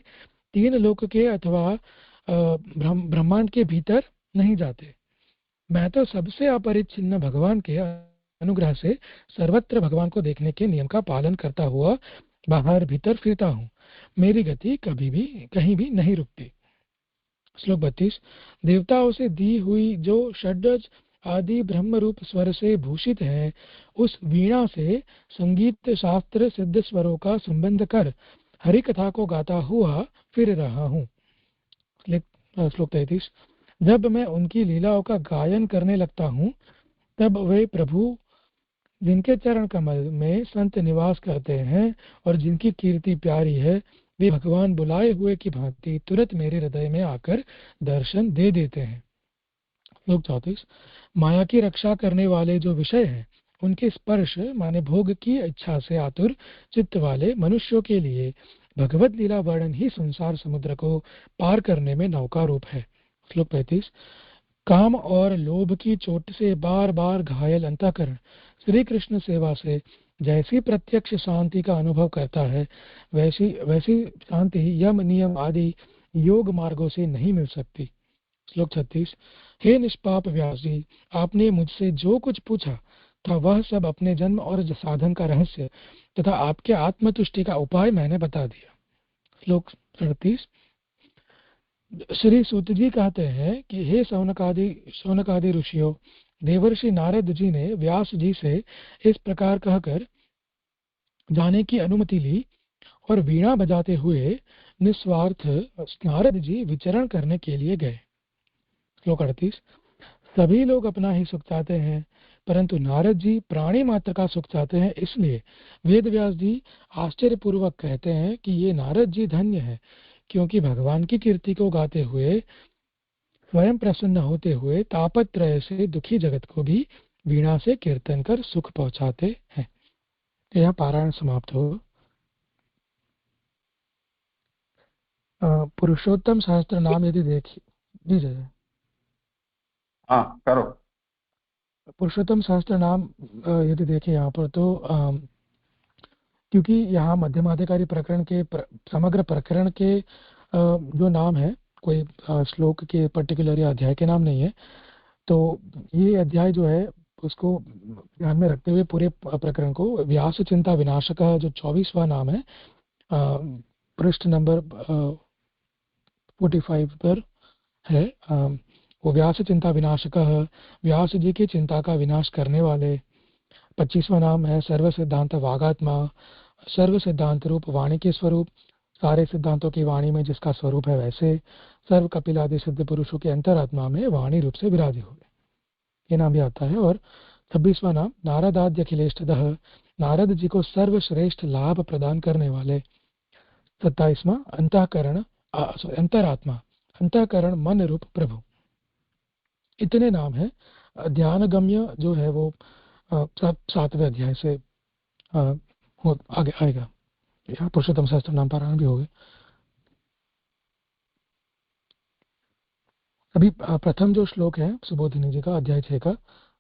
Speaker 2: 3 लोक के अथवा ब्रह्मांड के भीतर नहीं जाते। मैं तो सबसे अपरिच्छिन्न भगवान के अनुग्रह से सर्वत्र भगवान को देखने के नियम का पालन करता हुआ बाहर भीतर फिरता हूँ। मेरी गति कभी भी कहीं भी नहीं रुकती। श्लोक 32। देवताओं से दी हुई जो षड्ज आदि ब्रह्म रूप स्वर से भूषित है, उस वीणा से संगीत शास्त्र सिद्ध स्वरों का संबंध कर हरि कथा को गाता हुआ फिर रहा हूँ। श्लोक 33। जब मैं उनकी लीलाओं का गायन करने लगता हूँ, तब वे प्रभु जिनके चरण कमल में संत निवास करते हैं और जिनकी कीर्ति प्यारी है, वे भगवान बुलाए हुए की भांति तुरंत मेरे हृदय में आकर दर्शन दे देते हैं। श्लोक 34। माया की रक्षा करने वाले जो विषय हैं, उनके स्पर्श माने भोग की इच्छा से आतुर चित्त वाले मनुष्यों के लिए भगवत लीला वर्णन ही संसार समुद्र को पार करने में नौका रूप है। श्लोक 35। काम और लोभ की चोट से बार बार घायल अंतःकरण श्री कृष्ण सेवा से जैसी प्रत्यक्ष शांति का अनुभव करता है, वैसी वैसी शांति यम नियम आदि योग मार्गों से नहीं मिल सकती। श्लोक 36। हे निष्पाप व्यास जी, आपने मुझसे जो कुछ पूछा था वह सब अपने जन्म और साधन का रहस्य तथा आपके आत्मतुष्टि का उपाय मैंने बता दिया। श्लोक 37। श्री सूत जी कहते हैं कि हे शौनकादि ऋषियों, देवर्षि नारद जी ने व्यास जी से इस प्रकार कहकर जाने की अनुमति ली और वीणा बजाते हुए निस्वार्थ नारद जी विचरण करने के लिए गए। श्लोक 38। सभी लोग अपना ही सुख चाहते हैं, परंतु नारद जी प्राणी मात्र का सुख चाहते हैं, इसलिए वेद व्यास जी आश्चर्यपूर्वक कहते हैं कि ये नारद जी धन्य है, क्योंकि भगवान की कीर्ति को गाते हुए स्वयं प्रसन्न होते हुए तापत्रय से दुखी जगत को भी वीणा से कीर्तन कर सुख पहुंचाते हैं। यह पारायण समाप्त हो। पुरुषोत्तम सहस्त्र नाम यदि देखिए दीजिए।
Speaker 1: हाँ करो।
Speaker 2: पुरुषोत्तम सहस्त्र नाम यदि देखें यहाँ पर तो क्योंकि यहाँ मध्यमाधिकारी प्रकरण के समग्र प्रकरण के जो नाम है, कोई श्लोक के पर्टिकुलर या अध्याय के नाम नहीं है, तो ये अध्याय जो है उसको ध्यान में रखते हुए पूरे प्रकरण को व्यास चिंता विनाश का जो 24वां नाम है, पृष्ठ नंबर 45 पर है, वो व्यास चिंता विनाशकः, व्यास जी की चिंता का विनाश करने वाले। 25वां नाम है सर्व सिद्धांत वागात्मा, सर्व सिद्धांत रूप वाणी के स्वरूप, सारे सिद्धांतों की वाणी में जिसका स्वरूप है वैसे सर्व कपिलादि सिद्ध पुरुषों के अंतरात्मा में वाणी रूप से विराजे हुए, ये नाम भी आता है। और 26वां नाम नारदाद्य अखिलेष्टदः, नारद जी को सर्वश्रेष्ठ लाभ प्रदान करने वाले। 27वां अंतःकरण अंतरात्मा, अंतःकरण मन रूप प्रभु। इतने नाम है। ध्यान गम्य जो है वो 7वें अध्याय से आगे आएगा। यहाँ पुरुषोत्तम सहस्त्र नाम पारायण भी हो गए। अभी प्रथम जो श्लोक है सुबोधिनी जी का अध्याय 6 का,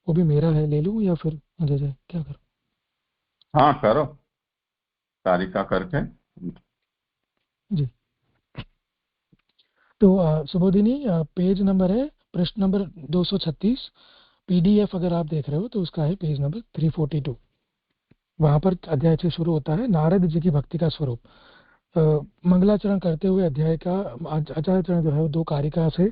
Speaker 2: वो भी मेरा है, ले लूं या फिर अजय जय क्या करूं?
Speaker 1: हाँ करो, कारिका करके
Speaker 2: जी। तो सुबोधिनी पेज नंबर है पृष्ठ नंबर 236, पीडीएफ अगर आप देख रहे हो तो उसका है पेज नंबर 342। वहां पर अध्याय 6 शुरू होता है नारद जी की भक्ति का स्वरूप। मंगलाचरण करते हुए अध्याय का आचार्यचरण जो है वो 2 कारिका से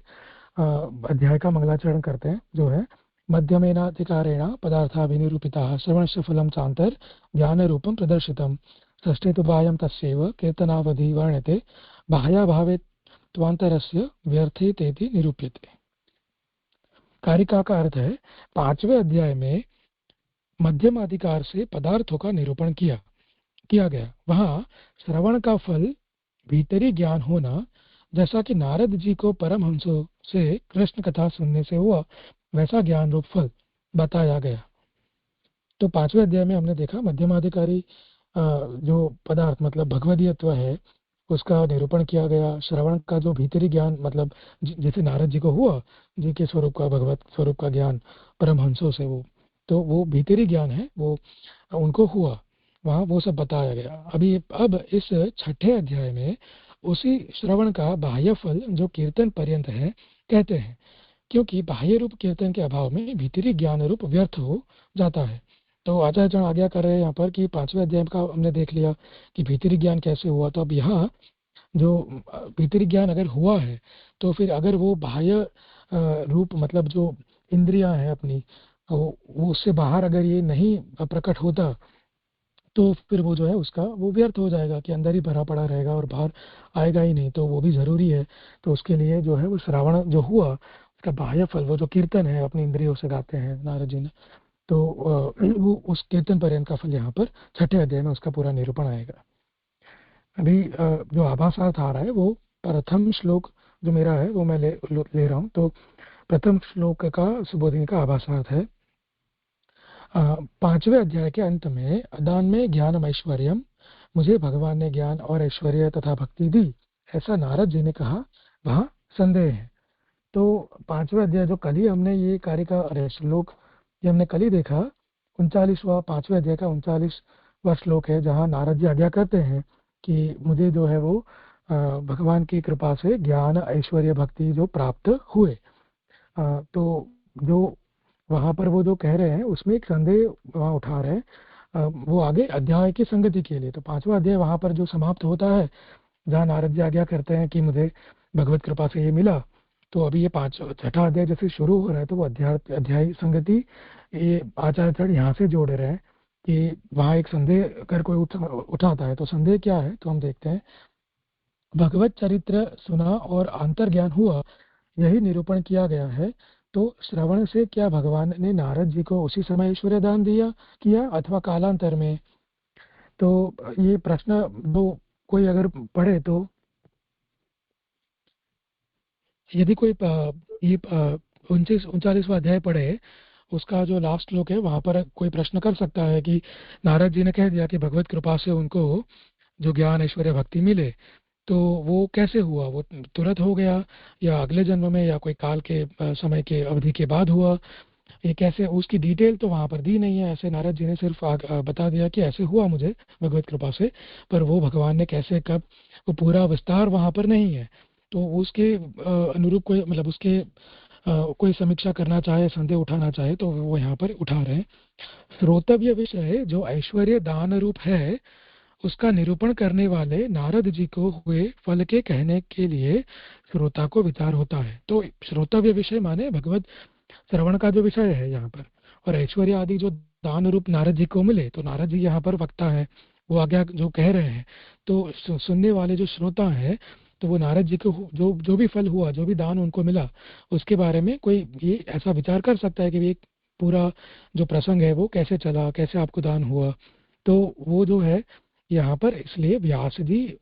Speaker 2: अध्याय का मंगलाचरण करते हैं, जो है मध्यमेनाधिकारेण पदार्थाभिनिरूपिताः श्रवणस्य फलं चान्तर ज्ञान रूपम प्रदर्शितम षष्ठे तु बाह्यं तस्यैव कीर्तनावधि वर्ण्यते बाह्याभावे त्वान्तरस्य व्यर्थे तेति निरूप्यते। कारिका का अर्थ है 5वें अध्याय में मध्यम अधिकार से पदार्थों का निरूपण किया गया। वहां श्रवण का फल भीतरी ज्ञान होना, जैसा कि नारद जी को परमहंसों से कृष्ण कथा सुनने से हुआ, वैसा ज्ञान रूप फल बताया गया। तो 5वें अध्याय में हमने देखा मध्यमाधिकारी जो पदार्थ मतलब भगवदीयत्व है उसका निरूपण किया गया। श्रवण का जो भीतरी ज्ञान मतलब जैसे नारद जी को हुआ जी के स्वरूप का, भगवत स्वरूप का ज्ञान परमहंसों से, वो तो वो भीतरी ज्ञान है, वो उनको हुआ, वहां वो सब बताया गया। अब इस 6ठे अध्याय में उसी श्रवण का बाह्य फल जो कीर्तन पर्यंत है कहते हैं, क्योंकि बाह्य रूप कीर्तन के अभाव में भीतरी ज्ञान रूप व्यर्थ हो जाता है। तो आचार्य आज्ञा कर रहे हैं यहाँ पर कि 5वें अध्याय का हमने देख लिया कि भीतरी ज्ञान कैसे हुआ, तो अब यहाँ जो भीतरी ज्ञान अगर हुआ है तो फिर अगर वो बाह्य रूप मतलब जो इंद्रियां हैं अपनी, वो उससे बाहर अगर ये नहीं प्रकट होता तो फिर वो जो है उसका वो व्यर्थ हो जाएगा कि अंदर ही भरा पड़ा रहेगा और बाहर आएगा ही नहीं, तो वो भी जरूरी है। तो उसके लिए जो है वो श्रावण जो हुआ उसका बाह्य फल, वो जो कीर्तन है अपनी इंद्रियों से गाते हैं नारद जी ने, तो वो उस कीर्तन पर्यंत का फल यहाँ पर 6ठे अध्याय में उसका पूरा निरूपण आएगा। अभी जो आभासार्थ आ रहा है वो प्रथम श्लोक जो मेरा है वो मैं ले रहा हूँ। तो प्रथम श्लोक का सुबोधिनी का आभासार्थ है। 5वें अध्याय के अंत में अदान में ज्ञानम ऐश्वर्यम, मुझे भगवान ने ज्ञान और ऐश्वर्य तथा भक्ति दी, ऐसा नारद जी ने कहा, वहाँ संदेह है। तो 5वें अध्याय जो कल ही हमने ये कार्य का अरे श्लोक ये हमने कल ही देखा, 39वां 5वें अध्याय का 39वां श्लोक है, जहाँ नारद जी आज्ञा करते हैं कि मुझे जो है वो भगवान की कृपा से ज्ञान ऐश्वर्य भक्ति जो प्राप्त हुए। तो जो वहां पर वो जो कह रहे हैं उसमें एक संदेह वहाँ उठा रहे हैं। वो आगे अध्याय की संगति के लिए, तो 5वां अध्याय वहां पर जो समाप्त होता है, जहाँ नारद जी आज्ञा करते हैं कि मुझे भगवत कृपा से ये मिला, तो अभी ये 6ठा अध्याय जैसे शुरू हो रहा है, तो वो अध्याय संगति ये आचार्य यहाँ से जोड़ रहे हैं कि वहाँ एक संदेह कर कोई उठाता है। तो संदेह क्या है, तो हम देखते हैं। भगवत चरित्र सुना और अंतर्ज्ञान हुआ, यही निरूपण किया गया है। तो श्रवण से क्या भगवान ने नारद जी को उसी समय ऐश्वर्य दान दिया किया अथवा कालांतर में? तो ये प्रश्न दो कोई अगर पढ़े, तो यदि कोई ये 39वां अध्याय पढ़े, उसका जो लास्ट श्लोक है वहां पर कोई प्रश्न कर सकता है कि नारद जी ने कह दिया कि भगवत कृपा से उनको जो ज्ञान ऐश्वर्य भक्ति मिले, तो वो कैसे हुआ? वो तुरंत हो गया या अगले जन्म में या कोई काल के समय के अवधि के बाद हुआ? ये कैसे? उसकी डिटेल तो वहां पर दी नहीं है। ऐसे नारद जी ने सिर्फ बता दिया कि ऐसे हुआ मुझे भगवत कृपा से, पर वो भगवान ने कैसे कब, वो पूरा विस्तार वहां पर नहीं है। तो उसके अनुरूप कोई मतलब उसके कोई समीक्षा करना चाहे, संदेह उठाना चाहे, तो वो यहाँ पर उठा रहे हैं। श्रोतव्य विषय जो ऐश्वर्य दान रूप है, उसका निरूपण करने वाले नारद जी को हुए फल के कहने के लिए श्रोता को विचार होता है। तो श्रोतव्य विषय माने भगवत श्रवण का जो विषय है यहाँ पर, और ऐश्वर्य आदि जो दान रूप नारद जी को मिले, तो नारद जी यहाँ पर वक्ता है, वो आज्ञा जो कह रहे हैं। तो सुनने वाले जो श्रोता है, तो वो नारद जी को जो जो भी फल हुआ, जो भी दान उनको मिला, उसके बारे में कोई ये ऐसा विचार कर सकता है कि ये पूरा जो प्रसंग है वो कैसे चला, कैसे आपको दान हुआ। तो वो जो है यहाँ पर, इसलिए व्यास जी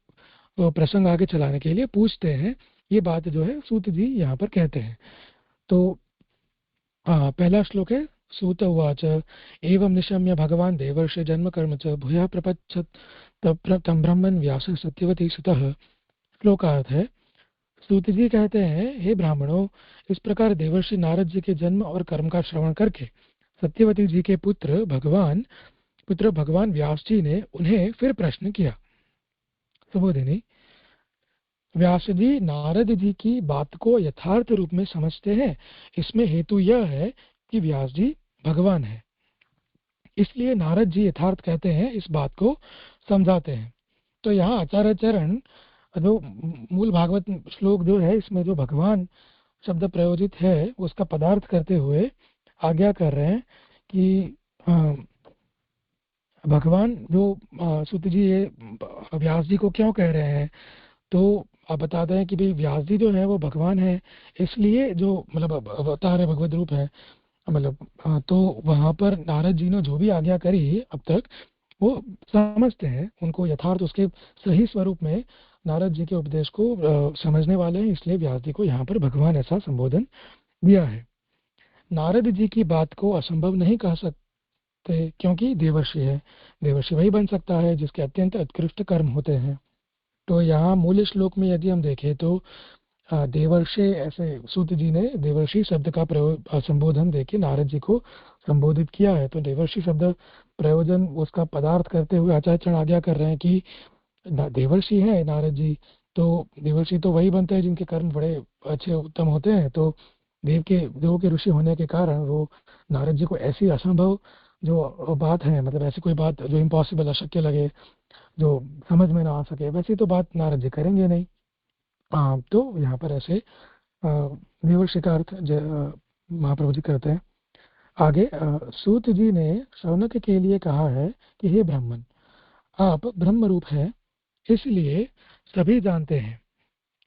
Speaker 2: प्रसंग आगे चलाने के लिए पूछते हैं। ये बात जो है सूत जी यहाँ पर कहते हैं। तो हाँ, पहला श्लोक है। सूत उवाच एवं निशम्य भगवान देवर्षि जन्म कर्म च भूया प्रपच्छत तं ब्रह्मन् व्यास सत्यवती सुतः। श्लोकार्थ है। सूत जी कहते हैं, हे ब्राह्मणों, इस प्रकार देवर्षि नारद जी के जन्म और कर्म का श्रवण करके सत्यवती जी के पुत्र भगवान व्यास जी ने उन्हें फिर प्रश्न किया। सुबोधिनी, व्यास जी नारद जी की बात को यथार्थ रूप में समझते हैं। इसमें हेतु यह है कि व्यास जी भगवान है, इसलिए नारद जी यथार्थ कहते हैं, इस बात को समझाते हैं। तो यहाँ आचार्य चरण जो मूल भागवत श्लोक जो है, इसमें जो भगवान शब्द प्रयोजित है उसका पदार्थ करते हुए आज्ञा कर रहे हैं कि भगवान जो सूत जी ये व्यास जी को क्यों कह रहे हैं, तो आप बताते हैं कि भाई व्यास जी जो है वो भगवान है, इसलिए जो मतलब अवतार है, भगवत रूप है, मतलब तो वहां पर नारद जी ने जो भी आज्ञा करी अब तक, वो समझते हैं, उनको यथार्थ उसके सही स्वरूप में नारद जी के उपदेश को समझने वाले हैं, इसलिए व्यास जी को यहाँ पर भगवान ऐसा संबोधन दिया है। नारद जी की बात को असंभव नहीं कह सकते, क्योंकि देवर्षि है। देवर्षि वही बन सकता है जिसके अत्यंत उत्कृष्ट कर्म होते हैं। तो यहाँ मूल श्लोक में यदि हम देखें, तो देवर्षि ऐसे सूत जी ने देवर्षि शब्द का प्रयोग संबोधन देके नारद जी को संबोधित किया है। तो देवर्षि शब्द प्रयोजन उसका पदार्थ करते हुए आचार्य आज्ञा कर रहे हैं कि देवर्षि है नारद जी, तो देवर्षि तो वही बनते हैं जिनके कर्म बड़े अच्छे उत्तम होते हैं। तो देव के ऋषि होने के कारण वो नारद जी को ऐसी असंभव जो बात है, मतलब ऐसी कोई बात जो इम्पॉसिबल अशक्य लगे, जो समझ में ना आ सके, वैसी तो बात नारद जी करेंगे नहीं। तो यहाँ पर ऐसे देवर्षि का अर्थ महाप्रभु जी करते हैं। आगे सूत जी ने शौनक के लिए कहा है कि हे ब्राह्मण, आप ब्रह्म रूप है, इसलिए सभी जानते हैं।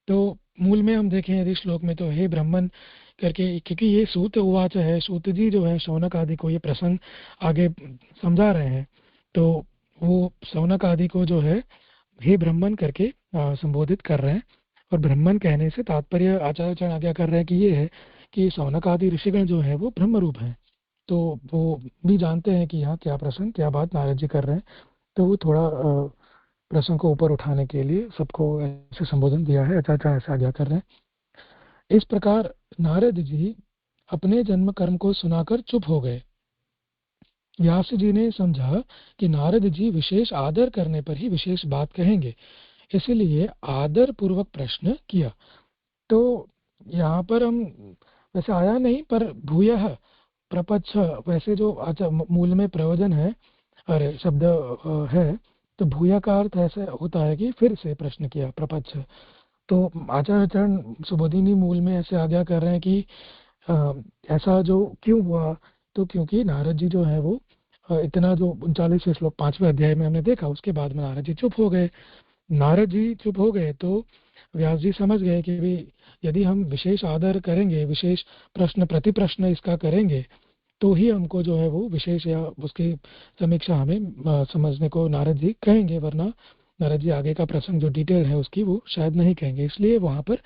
Speaker 2: तो मूल में हम देखें यदि श्लोक में, तो हे ब्राह्मण करके, क्योंकि ये सूत उवाच है, सूत जी जो है शौनक आदि को ये प्रसंग आगे समझा रहे हैं। तो वो शौनक आदि को जो है हे ब्रह्मन करके संबोधित कर रहे हैं। और ब्रह्मन कहने से तात्पर्य आचार्य आज्ञा कर रहे हैं कि ये है कि शौनक आदि ऋषिगण जो है वो ब्रह्म रूप हैं। तो वो भी जानते हैं कि यहाँ क्या प्रसंग क्या बात नारद जी कर रहे हैं। तो वो थोड़ा प्रसंग को ऊपर उठाने के लिए सबको ऐसे संबोधन दिया है, आचार्य ऐसे आज्ञा कर रहे हैं। इस प्रकार नारद जी अपने जन्म कर्म को सुनाकर चुप हो गए। व्यास जी ने समझा कि नारद जी विशेष आदर करने पर ही विशेष बात कहेंगे, इसलिए आदर पूर्वक प्रश्न किया। तो यहाँ पर हम वैसे आया नहीं, पर भूयः प्रपच्छ, वैसे जो मूल में प्रयोजन है, अरे शब्द है, तो भूया का अर्थ ऐसे होता है कि फिर से प्रश्न किया, प्रपच्छ। तो आचार्य चरण सुबोधिनी मूल में ऐसे आज्ञा कर रहे हैं कि अ, ऐसा जो क्यों हुआ, तो क्योंकि नारद जी जो है वो इतना जो 39वें श्लोक 5वें अध्याय में हमने देखा, उसके बाद में नारद जी चुप हो गए। नारद जी चुप हो गए तो व्यास जी समझ गए कि भी यदि हम विशेष आदर करेंगे, विशेष प्रश्न प्रति प्रश्न इसका करेंगे, तो ही हमको जो है वो विशेष या उसकी समीक्षा हमें समझने को नारद जी कहेंगे, वरना नारद जी आगे का प्रसंग जो डिटेल है उसकी वो शायद नहीं कहेंगे। इसलिए वहां पर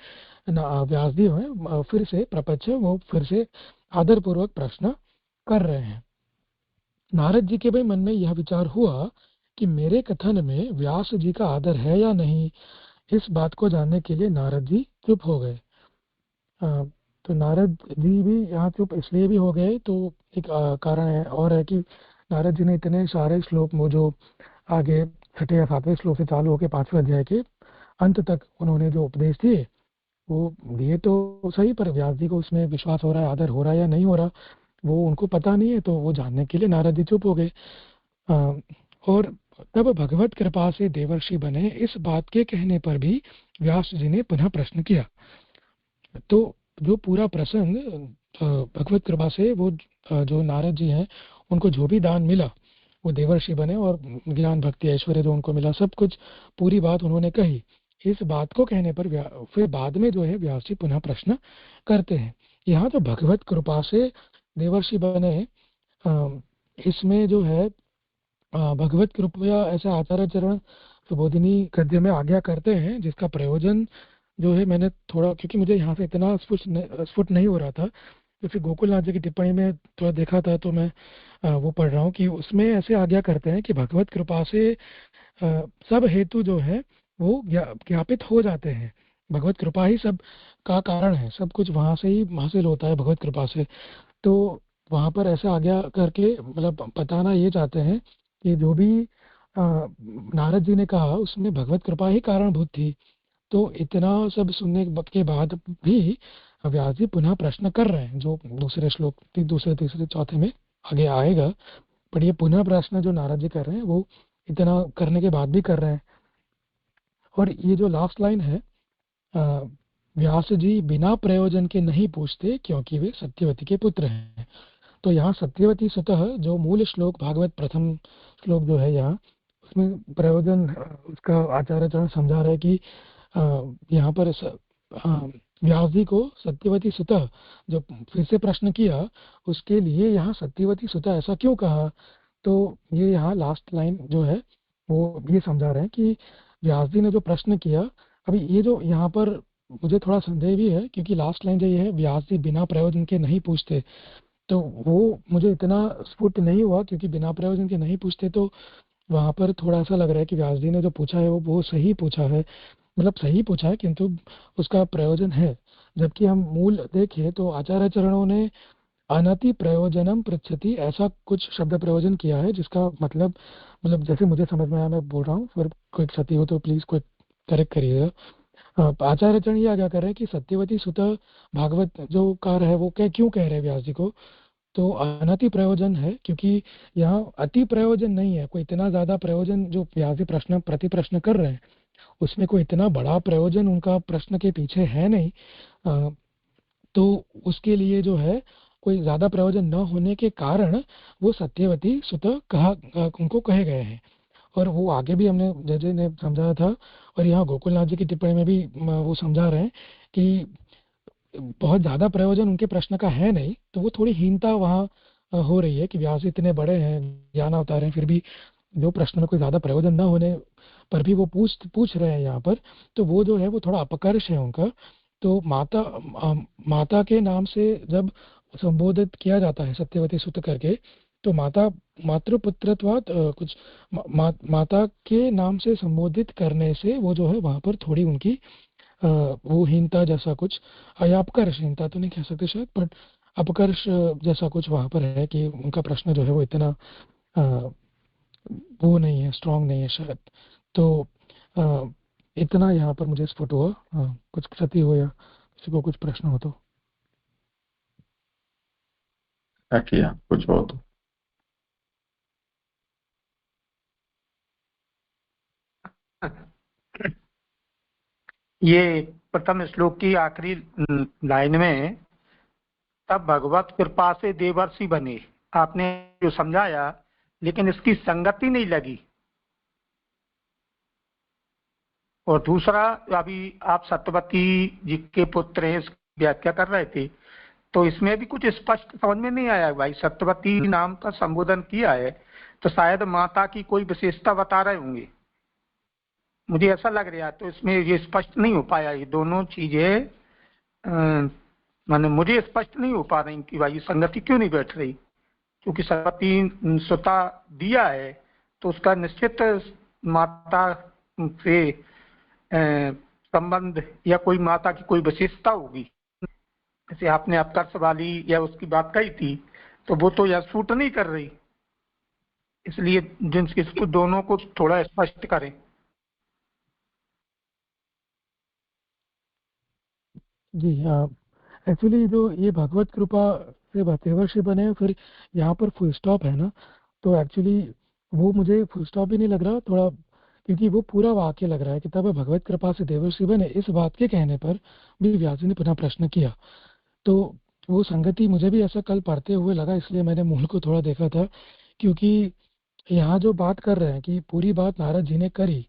Speaker 2: व्यास जी हैं फिर से प्रपंच वो फिर से आदर पूर्वक प्रश्न कर रहे हैं। नारद जी के भाई मन में यह विचार हुआ कि मेरे कथन में व्यास जी का आदर है या नहीं। इस बात को जानने के लिए नारद जी चुप हो गए। अ, तो नारद जी भी यहाँ चुप इसलिए भी हो गए, तो एक कारण है और है कि नारद जी ने इतने सारे श्लोक वो जो आगे छठे या सातवें श्लोक से चालू होकर 5वें अध्याय के अंत तक उन्होंने जो उपदेश दिए वो दिए तो सही, पर व्यास जी को उसमें विश्वास हो रहा है, आदर हो रहा है या नहीं हो रहा, वो उनको पता नहीं है। तो वो जानने के लिए नारद जी चुप हो गए। अ, और तब भगवत कृपा से देवर्षि बने, इस बात के कहने पर भी व्यास जी ने पुनः प्रश्न किया। तो जो पूरा प्रसंग भगवत कृपा से वो जो नारद जी हैं उनको जो भी दान मिला, वो देवर्षि बने और ज्ञान भक्ति ऐश्वर्य जो उनको मिला, सब कुछ पूरी बात उन्होंने कही। इस बात को कहने पर फिर बाद में जो है व्यास जी पुनः प्रश्न करते हैं। यहाँ तो भगवत कृपा से देवर्षि बने, इसमें जो है भगवत कृपया ऐसा आचार्य चरण सुबोधिनी गद्य में आज्ञा करते हैं, जिसका प्रयोजन जो है मैंने थोड़ा, क्योंकि मुझे यहाँ से इतना स्फुट नहीं हो रहा था, तो फिर गोकुलनाथ जी की टिप्पणी में थोड़ा देखा था, तो मैं वो पढ़ रहा हूँ कि उसमें ऐसे आज्ञा करते हैं कि भगवत कृपा से सब हेतु जो है वो ज्ञापित हो जाते हैं। भगवत कृपा ही सब का कारण है, सब कुछ वहां से ही हासिल होता है भगवत कृपा से। तो वहां पर ऐसा आज्ञा करके मतलब बताना ये चाहते हैं कि जो भी नारद जी ने कहा उसमें भगवत कृपा ही कारणभूत थी। तो इतना सब सुनने के बाद भी व्यास जी पुनः प्रश्न कर रहे हैं, जो दूसरे श्लोक दूसरे तीसरे चौथे में आगे आएगा। पर ये पुनः प्रश्न जो नारद जी कर रहे हैं वो इतना करने के बाद भी कर रहे हैं। और ये जो लास्ट लाइन है, अ, व्यास जी बिना प्रयोजन के नहीं पूछते क्योंकि वे सत्यवती के पुत्र हैं। तो यहाँ सत्यवती स्वतः जो मूल श्लोक भागवत प्रथम श्लोक जो है यहाँ, उसमें प्रयोजन उसका आचार्य चरण समझा रहे हैं कि यहाँ पर व्यास जी को सत्यवती सुतः जो फिर से प्रश्न किया, उसके लिए यहाँ सत्यवती सुतः ऐसा क्यों कहा। तो ये यहाँ लास्ट लाइन जो है वो ये समझा रहे हैं कि व्यास जी ने जो प्रश्न किया, अभी ये जो यहाँ पर मुझे थोड़ा संदेह भी है, क्योंकि लास्ट लाइन जो ये है व्यास जी बिना प्रयोजन के नहीं पूछते, तो वो मुझे इतना स्फुट नहीं हुआ, क्योंकि बिना प्रयोजन के नहीं पूछते तो वहां पर थोड़ा सा लग रहा है कि व्यास जी ने जो पूछा है वो सही पूछा है, मतलब सही पूछा है किंतु उसका प्रयोजन है। जबकि हम मूल देखें तो आचार्य चरणों ने अनति प्रयोजनम पृच्छति ऐसा कुछ शब्द प्रयोजन किया है, जिसका मतलब जैसे मुझे समझ में आया मैं बोल रहा हूँ, फिर कोई क्षति हो तो प्लीज कोई करेक्ट करिएगा। आचार्य चरण ये आज्ञा कर रहे हैं कि सत्यवती सुत भागवत जो कार है वो क्यों कह रहे हैं व्यास जी को। तो अनति प्रयोजन है, क्योंकि यहाँ अति प्रयोजन नहीं है, कोई इतना ज्यादा प्रयोजन जो व्यास जी प्रश्न प्रति प्रश्न कर रहे हैं उसमें कोई इतना बड़ा प्रयोजन उनका प्रश्न के पीछे है नहीं। तो उसके लिए जो है कोई ज्यादा प्रयोजन न होने के कारण वो सत्यवती सुत उनको कहे गए हैं। और वो आगे भी हमने जज ने समझाया था, और यहाँ गोकुलनाथ जी की टिप्पणी में भी वो समझा रहे हैं कि बहुत ज्यादा प्रयोजन उनके प्रश्न का है नहीं, तो वो थोड़ी हीनता वहाँ हो रही है कि व्यास इतने बड़े हैं, ज्ञान अवतार हैं, फिर भी जो प्रश्न में कोई ज्यादा प्रयोजन न होने पर भी वो पूछ रहे हैं यहाँ पर, तो वो जो है वो थोड़ा अपकर्ष है उनका। तो माता के नाम से जब संबोधित किया जाता है सत्यवती सुत करके, तो मातृपुत्रत्वात् कुछ माता के नाम से संबोधित करने से वो जो है वहां पर थोड़ी उनकी वो हीनता जैसा कुछ, या अपकर्षहीनता तो नहीं कह सकते शायद, बट अपकर्ष जैसा कुछ वहां पर है कि उनका प्रश्न जो है वो इतना अ, वो नहीं है, स्ट्रांग नहीं है शायद। तो अ, इतना यहाँ पर मुझे स्फुट हुआ। कुछ क्षति हो या किसी को कुछ प्रश्न हो तो।
Speaker 1: क्या किया कुछ हो तो।
Speaker 3: ये प्रथम श्लोक की आखिरी लाइन में, तब भगवत कृपा से देवर्षि बने, आपने जो समझाया, लेकिन इसकी संगति नहीं लगी। और दूसरा, अभी आप सत्यवती जी के पुत्र हैं इसकी व्याख्या कर रहे थे, तो इसमें भी कुछ स्पष्ट समझ में नहीं आया। भाई सत्यवती नाम का संबोधन किया है तो शायद माता की कोई विशेषता बता रहे होंगे, मुझे ऐसा लग रहा है। तो इसमें ये स्पष्ट नहीं हो पाया, ये दोनों चीजें माने मुझे स्पष्ट नहीं हो पा रही कि भाई संगति क्यों नहीं बैठ रही। क्योंकि सत्यवती सुता दिया है तो उसका निश्चित माता से संबंध या कोई माता की कोई विशेषता होगी। जैसे आपने अपकर्ष वाली या उसकी बात कही थी, तो वो तो यह सूट नहीं कर रही। इसलिए जिन इसको दोनों को थोड़ा स्पष्ट करें।
Speaker 2: जी हाँ, एक्चुअली जो ये भगवत कृपा से देवर्षि बने, फिर यहाँ पर फुल स्टॉप है ना, तो एक्चुअली वो मुझे फुल स्टॉप भी नहीं लग रहा थोड़ा, क्योंकि वो पूरा वाक्य लग रहा है कि तब भगवत कृपा से देवर्षि बने, इस बात के कहने पर भी व्यास जी ने पुनः प्रश्न किया। तो वो संगति मुझे भी ऐसा कल पढ़ते हुए लगा, इसलिए मैंने मूल को थोड़ा देखा था। क्योंकि यहाँ जो बात कर रहे हैं कि पूरी बात नारद जी ने करी,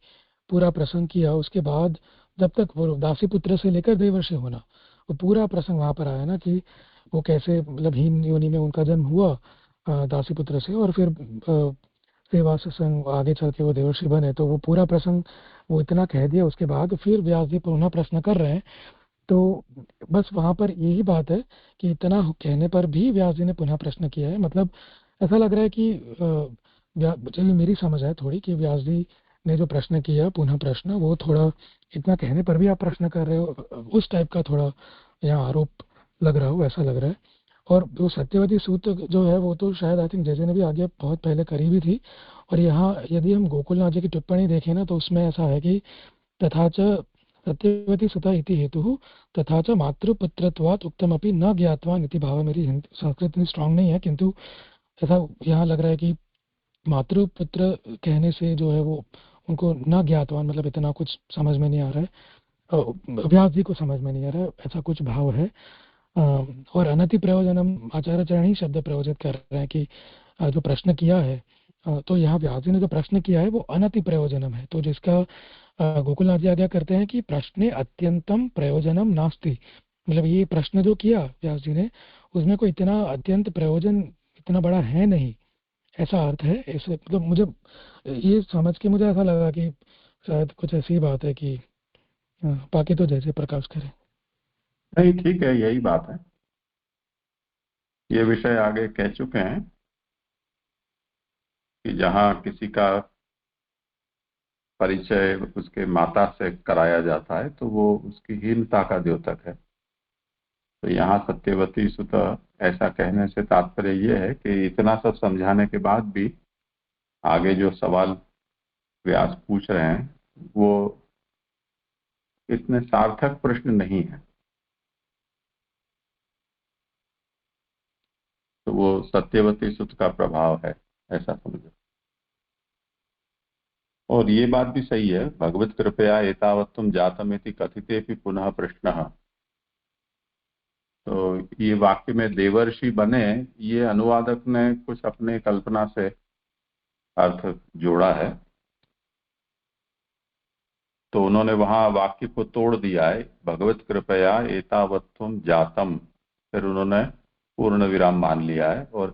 Speaker 2: पूरा प्रसंग किया, उसके बाद जब तक वो दासी पुत्र से लेकर देवर्षि होना, वो पूरा प्रसंग वहां पर आया ना कि वो कैसे मतलब हीन योनि में उनका जन्म हुआ दासी पुत्र से, और फिर सेवा सत्संग आगे चल के वो देवर्षि बने। तो वो पूरा प्रसंग वो इतना कह दिया, उसके बाद फिर व्यास जी पुनः प्रश्न कर रहे हैं। तो बस वहां पर यही बात है कि इतना कहने पर भी व्यास जी ने पुनः प्रश्न किया है। मतलब ऐसा लग रहा है कि चलिए मेरी समझ है थोड़ी कि व्यास जी ने जो प्रश्न किया पुनः प्रश्न, वो थोड़ा इतना कहने पर भी आप प्रश्न कर रहे हो, उस टाइप का थोड़ा यहाँ आरोप लग रहा हो, ऐसा लग रहा है। और वो सत्यवती सूत्र जो है वो तो शायद आई थिंक जैसे ने भी आगे बहुत पहले करी भी थी। और यहाँ यदि हम गोकुलनाथ जी की टिप्पणी देखें ना, तो उसमें ऐसा है कि तथा च सत्यवती सुता इति हेतु तथा च मातृपुत्रत्वात् उक्तमपि न ज्ञातवान इति भाव। मेरी संस्कृत इतनी स्ट्रांग नहीं है, किंतु ऐसा यहाँ लग रहा है कि मातृपुत्र कहने से जो है वो उनको न ज्ञातवान, मतलब इतना कुछ समझ में नहीं आ रहा है, व्यास जी को समझ में नहीं आ रहा है, ऐसा कुछ भाव है। और अनति प्रयोजनम आचार्यचरण ही शब्द प्रयोजित कर रहे हैं कि जो प्रश्न किया है, तो यहाँ व्यास जी ने जो प्रश्न किया है वो अनति प्रयोजनम है। तो जिसका गोकुलनाथ जी आज्ञा करते हैं कि प्रश्ने अत्यंतम प्रयोजनम नास्ति, मतलब ये प्रश्न जो किया व्यास जी ने, उसमें कोई इतना अत्यंत प्रयोजन इतना बड़ा है नहीं, ऐसा अर्थ है। ऐसे मतलब मुझे ये समझ के मुझे ऐसा लगा कि शायद कुछ ऐसी बात है कि बाकी तो जैसे प्रकाश करें।
Speaker 1: नहीं ठीक है, यही बात है। ये विषय आगे कह चुके हैं कि जहाँ किसी का परिचय उसके माता से कराया जाता है तो वो उसकी हीनता का द्योतक है। तो यहाँ सत्यवती सुत ऐसा कहने से तात्पर्य ये है कि इतना सब समझाने के बाद भी आगे जो सवाल व्यास पूछ रहे हैं वो इतने सार्थक प्रश्न नहीं है, तो वो सत्यवती सुत का प्रभाव है, ऐसा समझो। और ये बात भी सही है, भगवत कृपया एतावत्तुम जातमिति कथिते भी पुनः प्रश्न। तो ये वाक्य में देवर्षि बने, ये अनुवादक ने कुछ अपने कल्पना से अर्थ जोड़ा है। तो उन्होंने वहां वाक्य को तोड़ दिया है, भगवत कृपया एतावत्तुम जातम, फिर उन्होंने पूर्ण विराम मान लिया है और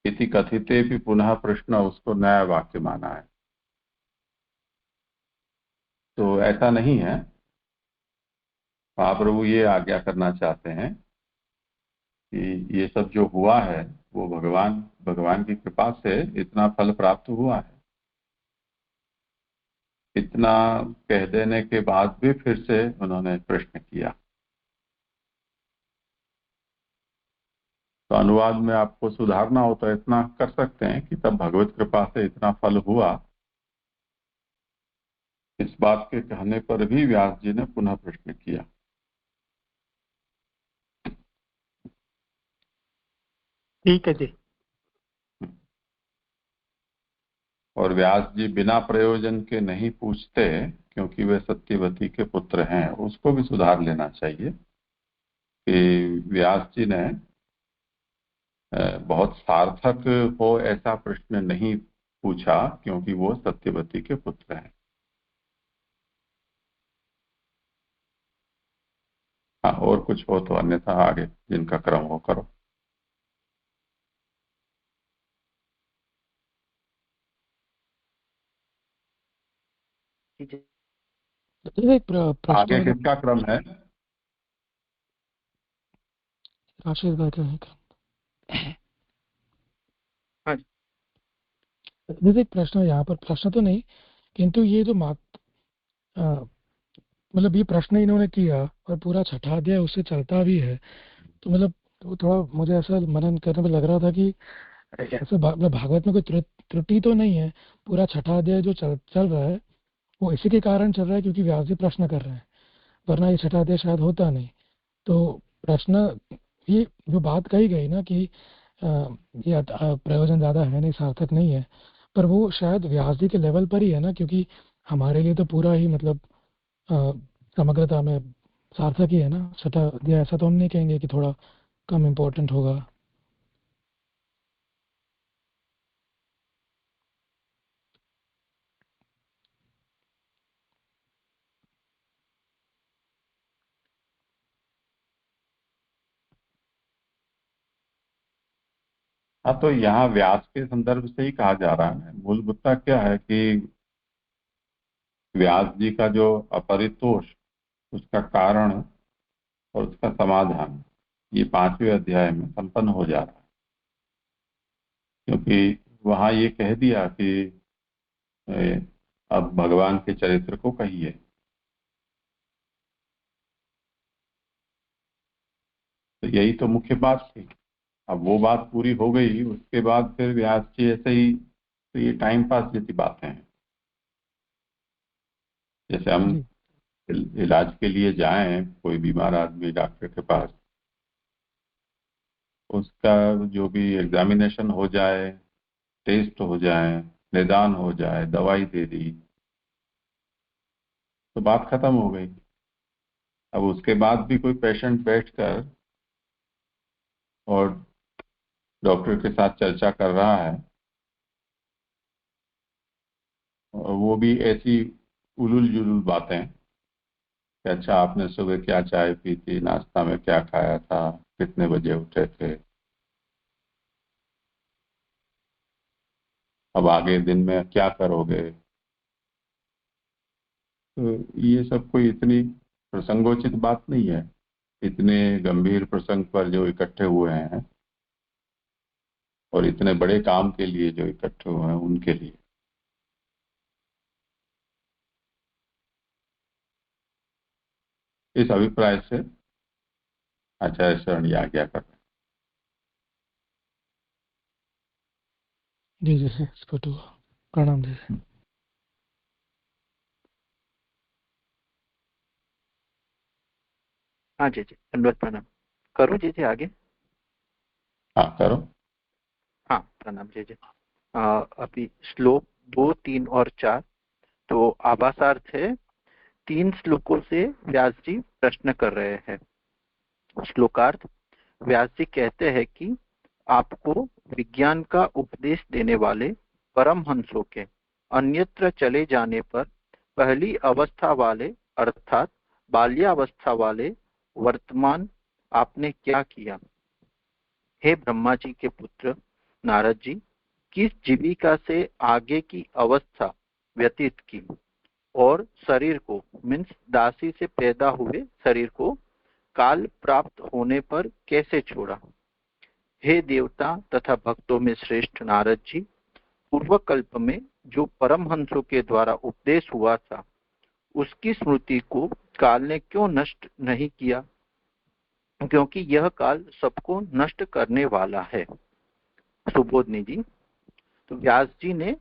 Speaker 1: इति कथिते भी पुनः प्रश्न, उसको नया वाक्य माना है। तो ऐसा नहीं है। महाप्रभु ये आज्ञा करना चाहते हैं कि ये सब जो हुआ है वो भगवान भगवान की कृपा से इतना फल प्राप्त हुआ है। इतना कह देने के बाद भी फिर से उन्होंने प्रश्न किया। तो अनुवाद में आपको सुधारना हो तो इतना कर सकते हैं कि तब भगवत कृपा से इतना फल हुआ, इस बात के कहने पर भी व्यास जी ने पुनः प्रश्न किया।
Speaker 3: ठीक है जी।
Speaker 1: और व्यास जी बिना प्रयोजन के नहीं पूछते, क्योंकि वे सत्यवती के पुत्र हैं। उसको भी सुधार लेना चाहिए कि व्यास जी ने बहुत सार्थक हो ऐसा प्रश्न नहीं पूछा, क्योंकि वो सत्यवती के पुत्र हैं। हाँ, और कुछ हो तो अन्यथा आगे जिनका क्रम हो करो।
Speaker 2: एक प्रश्न
Speaker 1: आगे किसका क्रम है?
Speaker 2: राशिद भाई का है क्या?
Speaker 3: हाँ।
Speaker 2: एक प्रश्न यहाँ पर, प्रश्न तो नहीं किंतु ये जो मतलब ये प्रश्न इन्होंने किया और पूरा छठा अध्याय उससे चलता भी है, तो मतलब तो थोड़ा मुझे ऐसा मनन करने में लग रहा था कि ऐसे मतलब भागवत में कोई त्रुटि तो नहीं है। पूरा छठा अध्याय जो चल रहा है वो इसी के कारण चल रहा है क्योंकि व्यास जी प्रश्न कर रहे हैं, वरना ये छठा अध्याय शायद होता नहीं। तो प्रश्न, ये जो बात कही गई ना कि ये प्रयोजन ज़्यादा है नहीं, सार्थक नहीं है, पर वो शायद व्यास जी के लेवल पर ही है ना, क्योंकि हमारे लिए तो पूरा ही मतलब अ, समग्रता में सार्थक ही है ना छठा अध्याय। ऐसा तो हम नहीं कहेंगे कि थोड़ा कम इम्पोर्टेंट होगा।
Speaker 1: हाँ, तो यहाँ व्यास के संदर्भ से ही कहा जा रहा है। मूल मुद्दा क्या है कि व्यास जी का जो अपरितोष, उसका कारण और उसका समाधान ये 5वें अध्याय में संपन्न हो जा रहा है। क्योंकि वहां ये कह दिया कि अब भगवान के चरित्र को कहिए। तो यही तो मुख्य बात थी। अब वो बात पूरी हो गई, उसके बाद फिर व्यास जी ऐसे ही, तो ये टाइम पास जैसी बातें हैं। जैसे हम
Speaker 2: जी
Speaker 1: इलाज के लिए जाएं, कोई बीमार आदमी डॉक्टर के पास, उसका जो भी एग्जामिनेशन हो जाए, टेस्ट हो जाए, निदान हो जाए, दवाई दे दी, तो बात खत्म हो गई। अब उसके बाद भी कोई पेशेंट बैठकर और डॉक्टर के साथ चर्चा कर रहा है, और वो भी ऐसी उलूल जुलूल बातें कि अच्छा आपने सुबह क्या चाय पी थी, नाश्ता में क्या खाया था, कितने बजे उठे थे, अब आगे दिन में क्या करोगे। तो ये सब कोई इतनी प्रसंगोचित बात नहीं है। इतने गंभीर प्रसंग पर जो इकट्ठे हुए हैं और इतने बड़े काम के लिए जो इकट्ठे हुए हैं, उनके लिए। इस अभिप्राय से आचार्य शरण ये आज्ञा कर रहे हैं।
Speaker 2: जी जी स्फुट हुआ। प्रणाम जी।
Speaker 4: हाँ जी जी, दंडवत प्रणाम। करूँ जी जी आगे?
Speaker 1: हाँ, करो।
Speaker 4: हाँ, प्रणाम जी जी। अभी श्लोक 2, 3 और 4 तो आभासार्थ है। 3 श्लोकों से व्यास जी प्रश्न कर रहे हैं। श्लोकार्थ: व्यास जी कहते हैं कि आपको विज्ञान का उपदेश देने वाले परमहंसों के अन्यत्र चले जाने पर पहली अवस्था वाले अर्थात बाल्यावस्था वाले वर्तमान आपने क्या किया? हे ब्रह्मा जी के पुत्र, नारद जी, किस जीविका से आगे की अवस्था व्यतीत की और शरीर को मीन्स दासी से पैदा हुए शरीर को काल प्राप्त होने पर कैसे छोड़ा? हे देवता तथा भक्तों में श्रेष्ठ नारद जी, पूर्व कल्प में जो परमहंसों के द्वारा उपदेश हुआ था उसकी स्मृति को काल ने क्यों नष्ट नहीं किया? क्योंकि यह काल सबको नष्ट करने वाला है। सुबोधनी जी, तो व्यास जी ने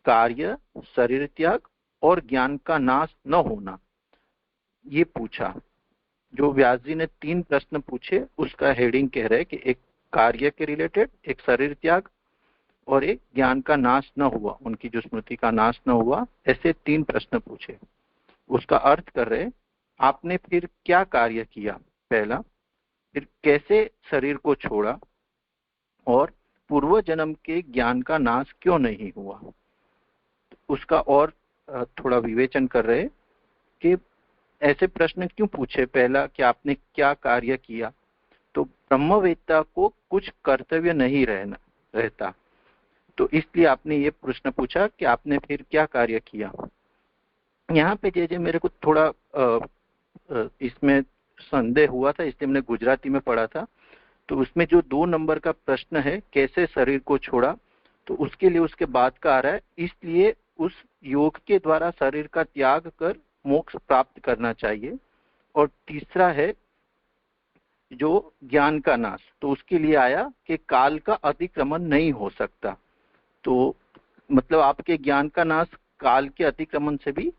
Speaker 4: कार्य, शरीर त्याग और ज्ञान का नाश न होना ये पूछा। जो व्यास जी ने 3 प्रश्न पूछे उसका हेडिंग कह रहे हैं कि एक कार्य के रिलेटेड, एक शरीर त्याग और एक ज्ञान का नाश न हुआ, उनकी जो स्मृति का नाश न हुआ, ऐसे 3 प्रश्न पूछे। उसका अर्थ कर रहे, आपने फिर क्या कार्य किया पहला, फिर कैसे शरीर को छोड़ा और पूर्व जन्म के ज्ञान का नाश क्यों नहीं हुआ। उसका और थोड़ा विवेचन कर रहे कि ऐसे प्रश्न क्यों पूछे। पहला कि आपने क्या कार्य किया, तो ब्रह्मवेत्ता को कुछ कर्तव्य नहीं रहता, तो इसलिए आपने ये प्रश्न पूछा कि आपने फिर क्या कार्य किया। यहाँ पे जे मेरे को थोड़ा इसमें संदेह हुआ था, इसलिए मैंने गुजराती में पढ़ा था। तो उसमें जो 2 नंबर का प्रश्न है कैसे शरीर को छोड़ा, तो उसके लिए उसके बाद का आ रहा है, इसलिए उस योग के द्वारा शरीर का त्याग कर मोक्ष प्राप्त करना चाहिए। और तीसरा है जो ज्ञान का नाश, तो उसके लिए आया कि काल का अतिक्रमण नहीं हो सकता। तो मतलब आपके ज्ञान का नाश काल के अतिक्रमण से भी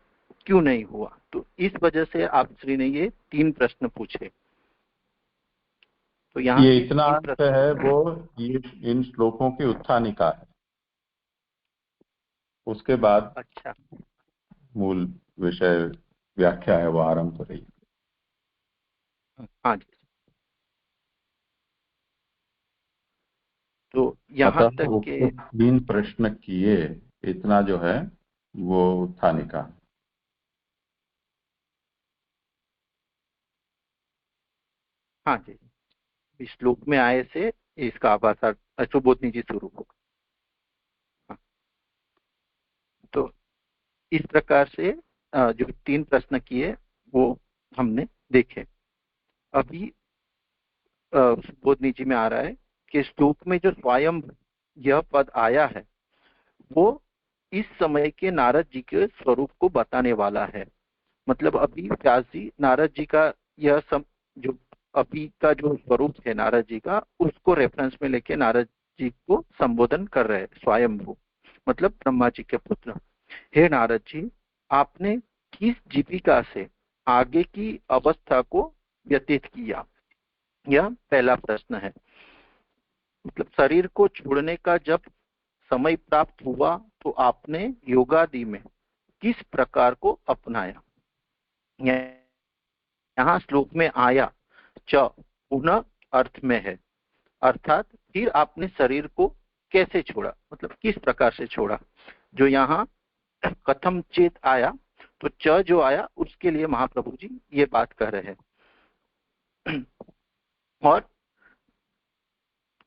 Speaker 4: क्यों नहीं हुआ। तो इस वजह से आप श्री ने ये 3 प्रश्न पूछे। तो यहाँ
Speaker 1: ये इतना अर्थ है वो ये इन श्लोकों की उत्थानिका है, उसके बाद
Speaker 4: अच्छा,
Speaker 1: मूल विषय व्याख्या है वो आरंभ हो रही है।
Speaker 4: हाँ जी। तो यहाँ तक के
Speaker 1: 3 प्रश्न किए, इतना जो है वो उत्थानिका।
Speaker 4: हाँ जी, इस श्लोक में आए से इसका आभास सुबोधनी जी शुरू होगा। हाँ। तो इस प्रकार से जो 3 प्रश्न किए वो हमने देखे। अभी सुबोधनी जी में आ रहा है कि श्लोक में जो स्वयं यह पद आया है वो इस समय के नारद जी के स्वरूप को बताने वाला है। मतलब अभी व्यास जी नारद जी का यह जो अभी का जो स्वरूप है नारद जी का, उसको रेफरेंस में लेके नारद जी को संबोधन कर रहे हैं। स्वयंभू मतलब ब्रह्मा जी के पुत्र। हे नारद जी, आपने किस जीविका से आगे की अवस्था को व्यतीत किया, यह पहला प्रश्न है। मतलब शरीर को छोड़ने का जब समय प्राप्त हुआ तो आपने योगादि में किस प्रकार को अपनाया। यहाँ श्लोक में आया च पुनः अर्थ में है, अर्थात फिर आपने शरीर को कैसे छोड़ा, मतलब किस प्रकार से छोड़ा। जो यहाँ कथम चेत आया, तो च जो आया उसके लिए महाप्रभु जी ये बात कह रहे हैं। और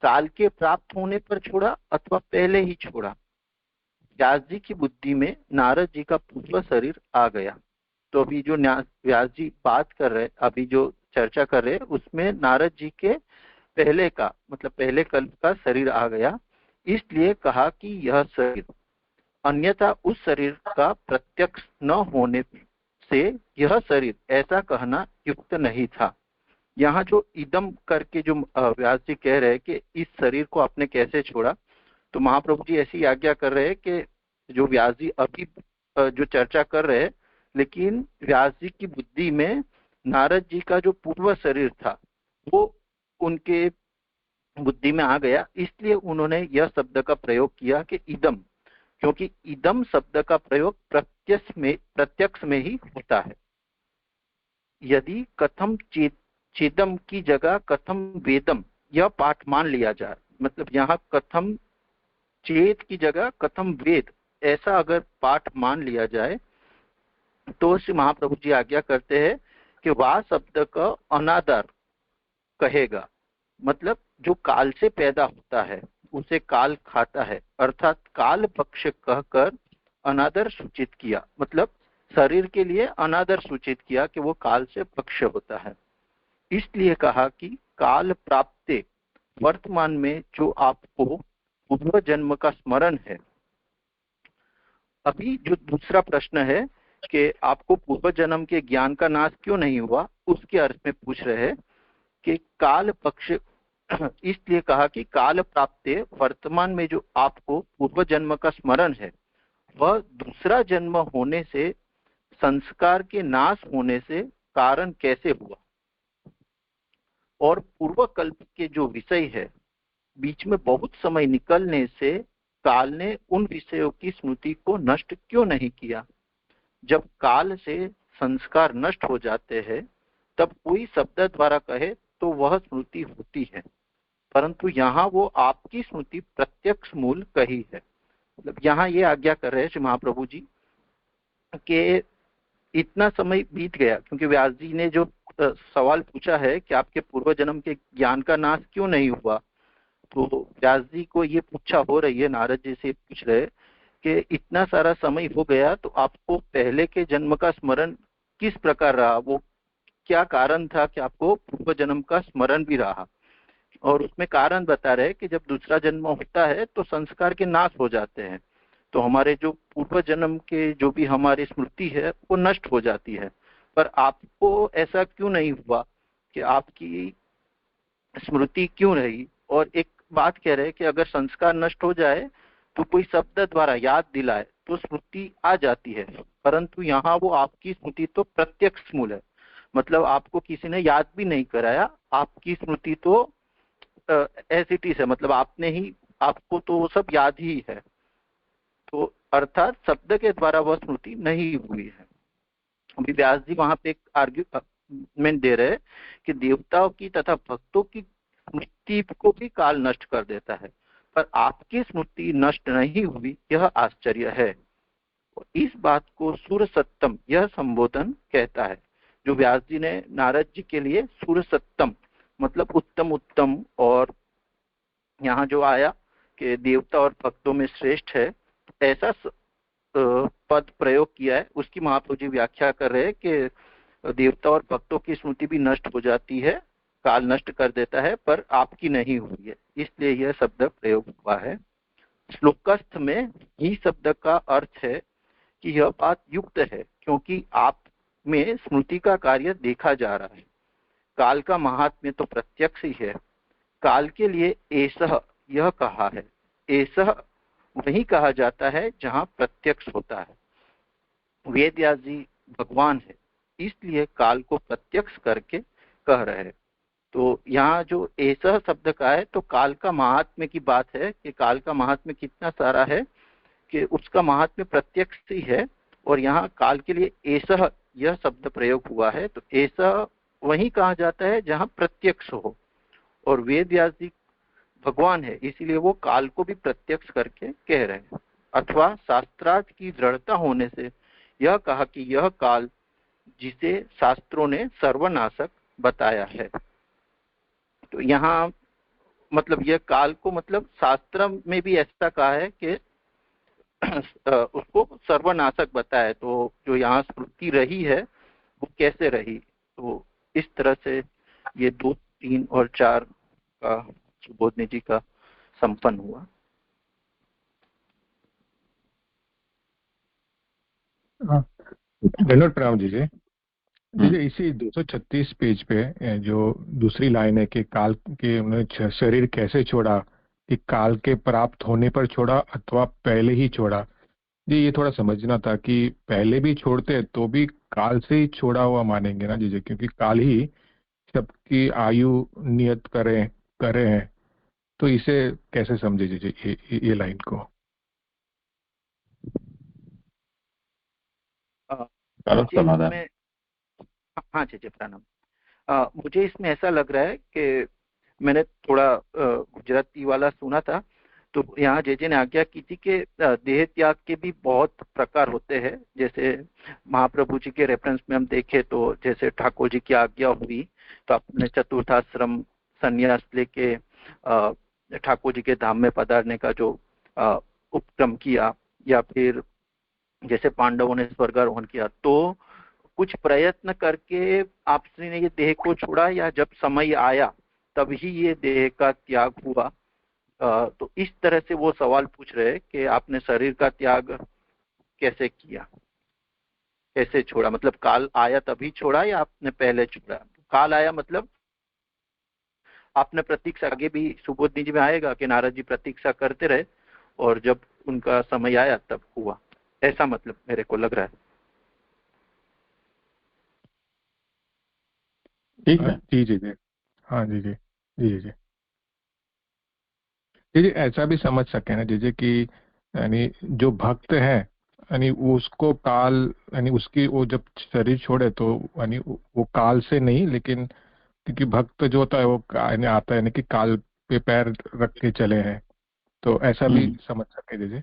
Speaker 4: काल के प्राप्त होने पर छोड़ा अथवा पहले ही छोड़ा। व्यास जी की बुद्धि में नारद जी का पूर्व शरीर आ गया। तो अभी जो व्यास जी बात कर रहे, अभी जो चर्चा कर रहे, उसमें नारद जी के पहले का मतलब पहले कल्प का शरीर आ गया, इसलिए कहा कि यह शरीर, अन्यथा उस शरीर का प्रत्यक्ष न होने से यह शरीर ऐसा कहना युक्त नहीं था। यहाँ जो इदम करके जो व्यास जी कह रहे हैं कि इस शरीर को आपने कैसे छोड़ा, तो महाप्रभु जी ऐसी आज्ञा कर रहे हैं कि जो व्यास जी अभी जो चर्चा कर रहे हैं, लेकिन व्यास जी की बुद्धि में नारद जी का जो पूर्व शरीर था वो उनके बुद्धि में आ गया, इसलिए उन्होंने यह शब्द का प्रयोग किया कि इदम, क्योंकि इदम शब्द का प्रयोग प्रत्यक्ष में ही होता है। यदि कथम चेदम की जगह कथम वेदम यह पाठ मान लिया जाए, मतलब यहाँ कथम चेत की जगह कथम वेद ऐसा अगर पाठ मान लिया जाए, तो श्री महाप्रभु जी आज्ञा करते हैं कि वाह शब्द का अनादर कहेगा, मतलब जो काल से पैदा होता है, उसे काल खाता है, अर्थात काल पक्ष कहकर अनादर सूचित किया, मतलब शरीर के लिए अनादर सूचित किया कि वो काल से पक्ष होता है। इसलिए कहा कि काल प्राप्ते, वर्तमान में जो आपको पूर्व जन्म का स्मरण है। अभी जो दूसरा प्रश्न है कि आपको पूर्व जन्म के ज्ञान का नाश क्यों नहीं हुआ, उसके अर्थ में पूछ रहे हैं कि काल पक्ष इसलिए कहा कि काल प्राप्ते, वर्तमान में जो आपको पूर्व जन्म का स्मरण है वह दूसरा जन्म होने से, संस्कार के नाश होने से कारण कैसे हुआ, और पूर्व कल्प के जो विषय है बीच में बहुत समय निकलने से काल ने उन विषयों की स्मृति को नष्ट क्यों नहीं किया। जब काल से संस्कार नष्ट हो जाते हैं तब कोई शब्द द्वारा कहे तो वह स्मृति होती है, परंतु यहाँ वो आपकी स्मृति प्रत्यक्ष मूल कही है। मतलब यहाँ ये आज्ञा कर रहे हैं श्री महाप्रभु जी कि इतना समय बीत गया, क्योंकि व्यास जी ने जो सवाल पूछा है कि आपके पूर्व जन्म के ज्ञान का नाश क्यों नहीं हुआ, तो व्यास जी को ये पूछा हो रही है, नारद जी से पूछ रहे कि इतना सारा समय हो गया तो आपको पहले के जन्म का स्मरण किस प्रकार रहा, वो क्या कारण था कि आपको पूर्व जन्म का स्मरण भी रहा। और उसमें कारण बता रहे कि जब दूसरा जन्म होता है तो संस्कार के नाश हो जाते हैं, तो हमारे जो पूर्व जन्म के जो भी हमारी स्मृति है वो नष्ट हो जाती है। पर आपको ऐसा क्यों नहीं हुआ कि आपकी स्मृति क्यों रही। और एक बात कह रहे कि अगर संस्कार नष्ट हो जाए तो कोई शब्द द्वारा याद दिलाए तो स्मृति आ जाती है, परंतु यहाँ वो आपकी स्मृति तो प्रत्यक्ष मूल है, मतलब आपको किसी ने याद भी नहीं कराया, आपकी स्मृति तो एज इट इज है, मतलब आपने ही, आपको तो वो सब याद ही है, तो अर्थात शब्द के द्वारा वह स्मृति नहीं हुई है। अभी व्यास जी वहां पे एक आर्ग्यूमेंट दे रहे हैं कि देवताओं की तथा भक्तों की स्मृति को भी काल नष्ट कर देता है, पर आपकी स्मृति नष्ट नहीं हुई, यह आश्चर्य है। इस बात को सुर सत्तम यह संबोधन कहता है, जो व्यास जी ने नारद जी के लिए सुर सत्तम मतलब उत्तम उत्तम, और यहाँ जो आया कि देवता और भक्तों में श्रेष्ठ है, ऐसा पद प्रयोग किया है, उसकी महाप्रभु जी व्याख्या कर रहे हैं कि देवता और भक्तों की स्मृति भी नष्ट हो जाती है, काल नष्ट कर देता है, पर आपकी नहीं हुई है, इसलिए यह शब्द प्रयोग हुआ है। श्लोकस्थ में ही शब्द का अर्थ है कि यह बात युक्त है, क्योंकि आप में स्मृति का कार्य देखा जा रहा है। काल का महात्म्य तो प्रत्यक्ष ही है। काल के लिए एसह यह कहा है, एसह वही कहा जाता है जहां प्रत्यक्ष होता है। वेद व्यास जी भगवान है, इसलिए काल को प्रत्यक्ष करके कह रहे हैं। तो यहाँ जो एसह शब्द का है तो काल का महात्म्य की बात है कि काल का महात्म्य कितना सारा है कि उसका महात्म्य प्रत्यक्ष ही है, और यहाँ काल के लिए एसह यह शब्द प्रयोग हुआ है, तो एसह वही कहा जाता है जहां प्रत्यक्ष हो, और वेद व्यास जी भगवान है इसीलिए वो काल को भी प्रत्यक्ष करके कह रहे हैं। अथवा शास्त्रार्थ की दृढ़ता होने से यह कहा कि यह काल जिसे शास्त्रों ने सर्वनाशक बताया है। तो यहाँ मतलब यह काल को मतलब शास्त्र में भी ऐसा कहा है कि उसको सर्वनाशक बताया, तो जो यहाँ स्मृति रही है वो कैसे रही, तो इस तरह से ये 2, 3 और 4 का सुबोधनी जी का संपन्न हुआ।
Speaker 5: धन्यवाद प्रणाम जी। इसी 236 पेज पे जो दूसरी लाइन है कि काल के उन्होंने शरीर कैसे छोड़ा, कि काल के प्राप्त होने पर छोड़ा अथवा पहले ही छोड़ा। जी ये थोड़ा समझना था कि पहले भी छोड़ते तो भी काल से ही छोड़ा हुआ मानेंगे ना जी, क्योंकि काल ही सबकी आयु नियत करे हैं, तो इसे कैसे समझे जी ये लाइन को।
Speaker 1: समाधान।
Speaker 4: हाँ जी प्रणाम। मुझे इसमें ऐसा लग रहा है कि मैंने थोड़ा गुजराती वाला सुना था, तो यहाँ जे ने आज्ञा की थी कि देह त्याग के भी बहुत प्रकार होते हैं। जैसे महाप्रभु जी के रेफरेंस में हम देखें तो जैसे ठाकुर जी की आज्ञा हुई तो आपने चतुर्थाश्रम संन्यास लेके ठाकुर जी के धाम में पधारने का जो उपक्रम किया, या फिर जैसे पांडवों ने स्वर्गारोहण किया, तो कुछ प्रयत्न करके आप श्री ने ये देह को छोड़ा, या जब समय आया तभी ये देह का त्याग हुआ? तो इस तरह से वो सवाल पूछ रहे हैं कि आपने शरीर का त्याग कैसे किया, कैसे छोड़ा, मतलब काल आया तभी छोड़ा या आपने पहले छोड़ा? काल आया मतलब आपने प्रतीक्षा, आगे भी सुबोधनी जी में आएगा कि नारद जी प्रतीक्षा करते रहे और जब उनका समय आया तब हुआ, ऐसा मतलब मेरे को लग रहा है।
Speaker 1: ठीक है।
Speaker 5: जी जी जी, हाँ जी जी जी जी जी जी, ऐसा भी समझ सके ना जी जी कि यानी जो भक्त है यानी उसको काल, यानी उसकी वो जब शरीर छोड़े तो यानी वो काल से नहीं, लेकिन क्योंकि भक्त जो होता है वो यानी आता है, यानी कि काल पे पैर रख के चले हैं, तो ऐसा भी समझ सके जी जी।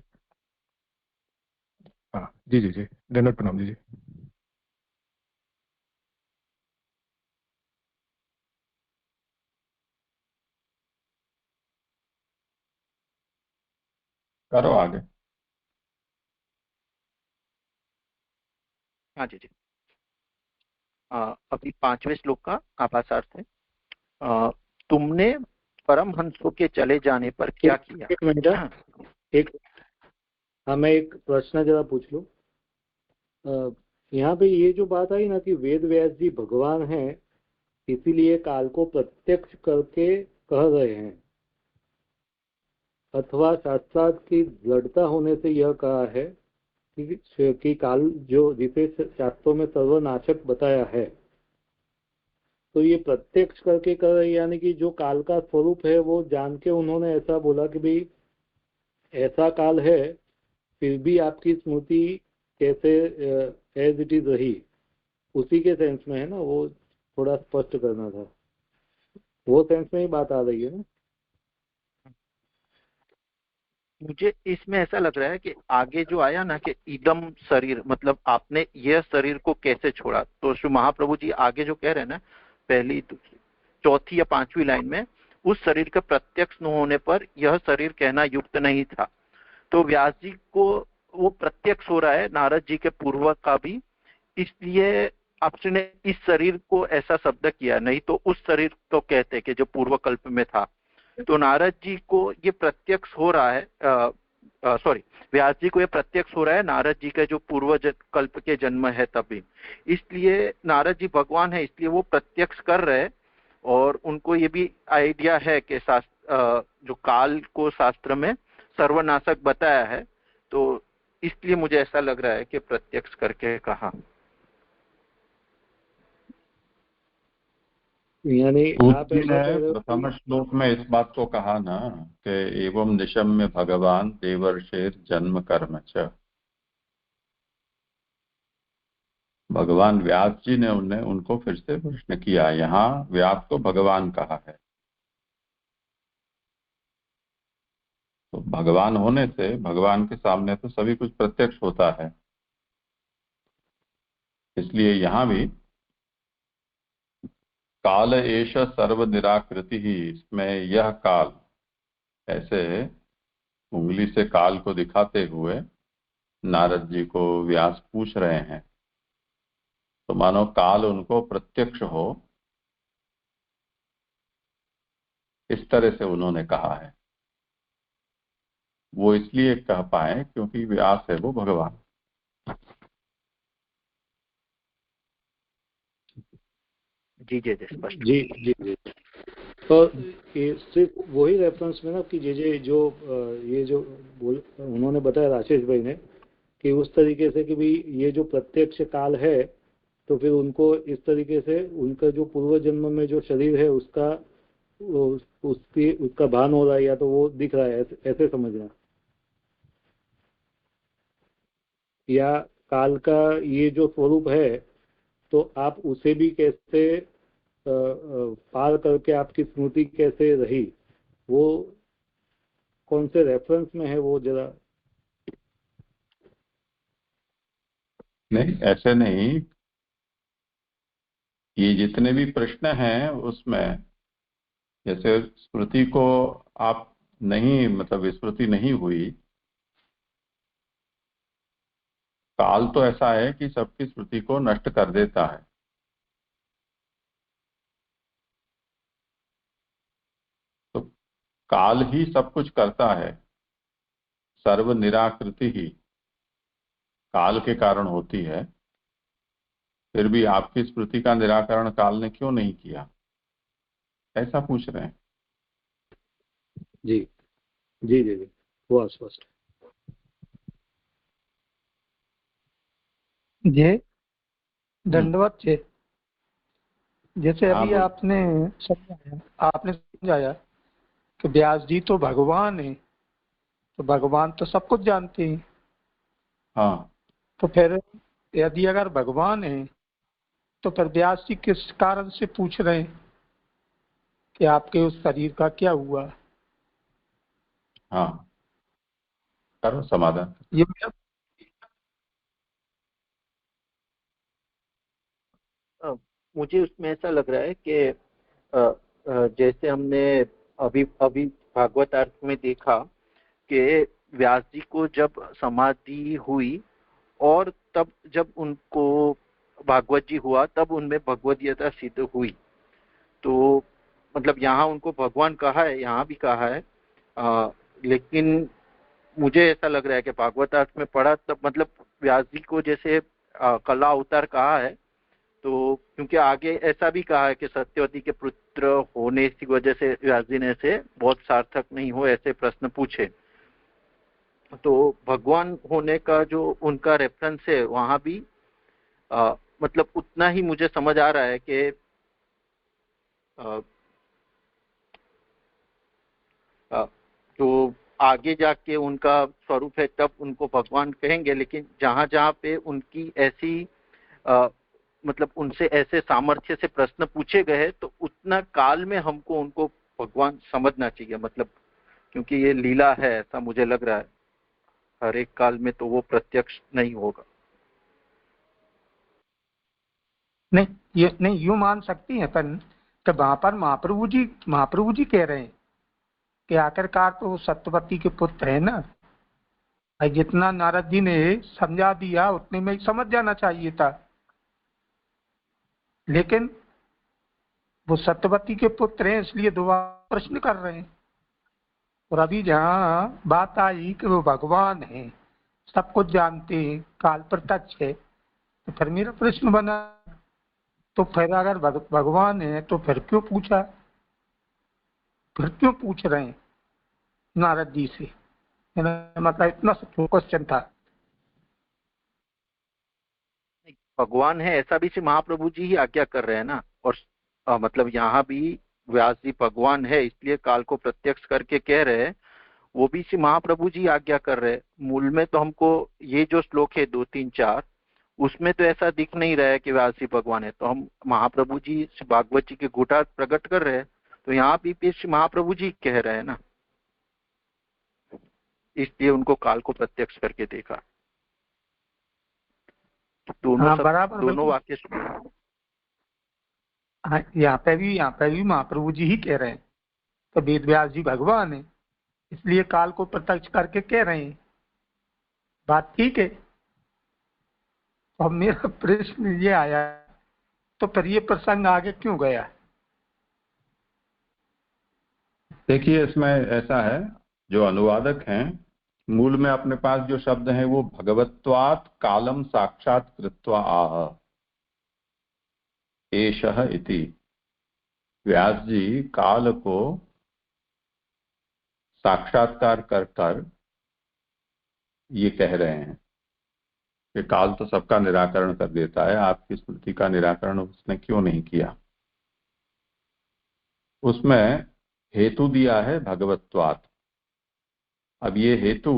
Speaker 5: हाँ जी जी जी, दंडवत प्रणाम जी जी।
Speaker 1: करो आगे।
Speaker 4: हाँ जी जी। अभी 5वें श्लोक का आभासार्थ है। तुमने परमहंसों के चले जाने पर क्या किया?
Speaker 6: एक मिनट, एक हाँ, मैं एक प्रश्न जरा पूछ लूं। यहाँ पे ये जो बात आई ना कि वेद व्यास जी भगवान हैं, इसीलिए काल को प्रत्यक्ष करके कह रहे हैं, अथवा शास्त्रार्थ की दृढ़ता होने से यह कहा है कि काल जो जिसे शास्त्रों में सर्वनाशक बताया है, तो ये प्रत्यक्ष करके कह रहे हैं, यानी कि जो काल का स्वरूप है वो जान के उन्होंने ऐसा बोला कि भाई ऐसा काल है, फिर भी आपकी स्मृति कैसे एज इट इज रही, उसी के सेंस में है ना, वो थोड़ा स्पष्ट करना था, वो सेंस में ही बात आ रही है ना।
Speaker 4: मुझे इसमें ऐसा लग रहा है कि आगे जो आया ना कि इदम शरीर, मतलब आपने यह शरीर को कैसे छोड़ा, तो श्री महाप्रभु जी आगे जो कह रहे हैं ना, पहली चौथी या 5वीं लाइन में, उस शरीर के प्रत्यक्ष न होने पर यह शरीर कहना युक्त नहीं था। तो व्यास जी को वो प्रत्यक्ष हो रहा है, नारद जी के पूर्व का भी, इसलिए आपने इस शरीर को ऐसा शब्द किया, नहीं तो उस शरीर को कहते कि जो पूर्व कल्प में था। तो नारद जी को ये प्रत्यक्ष हो रहा है, सॉरी, व्यास जी को ये प्रत्यक्ष हो रहा है नारद जी के जो पूर्व कल्प के जन्म है तभी, इसलिए नारद जी भगवान है, इसलिए वो प्रत्यक्ष कर रहे हैं। और उनको ये भी आइडिया है कि जो काल को शास्त्र में सर्वनाशक बताया है, तो इसलिए मुझे ऐसा लग रहा है कि प्रत्यक्ष करके कहा।
Speaker 6: यानी आप
Speaker 1: जी
Speaker 6: ऐसा
Speaker 1: ने
Speaker 6: कह रहे हो
Speaker 1: प्रथम श्लोक में इस बात को कहा ना कि एवं निशम्य भगवान देवर्षेर जन्म कर्म च। भगवान व्यास जी ने उनको फिर से प्रश्न किया, यहाँ व्यास को भगवान कहा है, तो भगवान होने से भगवान के सामने तो सभी कुछ प्रत्यक्ष होता है, इसलिए यहाँ भी काल एष सर्व निराकृति ही, इसमें यह काल, ऐसे उंगली से काल को दिखाते हुए नारद जी को व्यास पूछ रहे हैं, तो मानो काल उनको प्रत्यक्ष हो, इस तरह से उन्होंने कहा है। वो इसलिए कह पाए क्योंकि व्यास है वो भगवान।
Speaker 4: जी जी जी, स्पष्ट।
Speaker 6: जी जी जी। तो ये सिर्फ वही रेफरेंस में ना कि जे जो ये जो उन्होंने बताया राजेश भाई ने कि उस तरीके से कि भाई ये जो प्रत्यक्ष काल है, तो फिर उनको इस तरीके से उनका जो पूर्व जन्म में जो शरीर है उसका उसका भान हो रहा है, या तो वो दिख रहा है, ऐसे समझना, या काल का ये जो स्वरूप है तो आप उसे भी कैसे पार करके आपकी स्मृति कैसे रही, वो कौन से रेफरेंस में है वो जरा।
Speaker 1: नहीं, ऐसे नहीं, ये जितने भी प्रश्न हैं उसमें जैसे स्मृति को आप नहीं मतलब विस्मृति नहीं हुई। काल तो ऐसा है कि सबकी स्मृति को नष्ट कर देता है। तो काल ही सब कुछ करता है, सर्व निराकृति ही काल के कारण होती है। फिर भी आपकी स्मृति का निराकरण काल ने क्यों नहीं किया, ऐसा पूछ रहे हैं।
Speaker 6: जी जी जी जी, वो स्पष्ट।
Speaker 3: ये दंडवत है। जैसे
Speaker 1: हाँ
Speaker 3: अभी आपने समझाया कि व्यास जी तो भगवान है, तो भगवान तो सब कुछ जानते हैं।
Speaker 1: हाँ,
Speaker 3: तो फिर यदि अगर भगवान है तो फिर व्यास जी किस कारण से पूछ रहे हैं कि आपके उस शरीर का क्या हुआ?
Speaker 1: हाँ, करो समाधान।
Speaker 3: ये मेरा
Speaker 4: मुझे उसमें ऐसा लग रहा है कि जैसे हमने अभी अभी भागवतार्थ में देखा कि व्यास जी को जब समाधि हुई और तब जब उनको भागवत जी हुआ तब उनमें भगवदीयता सिद्ध हुई। तो मतलब यहाँ उनको भगवान कहा है, यहाँ भी कहा है, लेकिन मुझे ऐसा लग रहा है कि भागवतार्थ में पढ़ा तब मतलब व्यास जी को जैसे कला अवतार कहा है, तो क्योंकि आगे ऐसा भी कहा है कि सत्यवती के पुत्र होने की वजह से व्यास जी ने ऐसे बहुत सार्थक नहीं हो ऐसे प्रश्न पूछे। तो भगवान होने का जो उनका रेफरेंस है वहां भी मतलब उतना ही मुझे समझ आ रहा है कि तो आगे जाके उनका स्वरूप है तब उनको भगवान कहेंगे, लेकिन जहां जहां पे उनकी ऐसी मतलब उनसे ऐसे सामर्थ्य से प्रश्न पूछे गए तो उतना काल में हमको उनको भगवान समझना चाहिए, मतलब क्योंकि ये लीला है ऐसा मुझे लग रहा है, हर एक काल में तो वो प्रत्यक्ष नहीं होगा।
Speaker 3: नहीं, ये नहीं यूं मान सकती हैं अपन कि वहां पर महाप्रभु जी कह रहे हैं कि आखिरकार तो सत्यवती के पुत्र है ना, जितना नारद जी ने समझा दिया उतने में ही समझ जाना चाहिए था, लेकिन वो सत्यवती के पुत्र हैं इसलिए दोबारा प्रश्न कर रहे हैं। और अभी जहाँ बात आई कि वो भगवान है, सब कुछ जानते हैं, काल प्रत्यक्ष है, तो फिर मेरा प्रश्न बना, तो फिर अगर भगवान है तो फिर क्यों पूछा, फिर क्यों पूछ रहे हैं नारद जी से? मतलब इतना क्वेश्चन था।
Speaker 4: भगवान है ऐसा भी श्री महाप्रभु जी ही आज्ञा कर रहे हैं ना, और मतलब यहाँ भी व्यास जी भगवान है इसलिए काल को प्रत्यक्ष करके कह रहे हैं, वो भी श्री महाप्रभु जी आज्ञा कर रहे हैं। मूल में तो हमको ये जो श्लोक है 2, 3, 4 उसमें तो ऐसा दिख नहीं रहा है कि व्यास जी भगवान है, तो हम महाप्रभु जी श्री भागवत जी के गुटार्थ प्रकट कर रहे हैं, तो यहाँ भी श्री महाप्रभु जी कह रहे हैं ना, इसलिए उनको काल को प्रत्यक्ष करके देखा। दोनों
Speaker 3: हाँ,
Speaker 4: सब
Speaker 3: बराबर,
Speaker 4: दोनों वाक्य
Speaker 3: हाँ, यहाँ पे भी महाप्रभु जी ही कह रहे हैं तो वेद व्यास जी भगवान है इसलिए काल को प्रत्यक्ष करके कह रहे हैं, बात ठीक है। अब मेरा प्रश्न ये आया, तो फिर ये प्रसंग आगे क्यों गया?
Speaker 1: देखिए इसमें ऐसा है, जो अनुवादक हैं मूल में अपने पास जो शब्द हैं वो भगवत्वात् कालम साक्षात कृत्वा आह एषः इति। व्यास जी काल को साक्षात्कार कर कर ये कह रहे हैं कि काल तो सबका निराकरण कर देता है, आपकी स्मृति का निराकरण उसने क्यों नहीं किया। उसमें हेतु दिया है भगवत्वात्। अब ये हेतु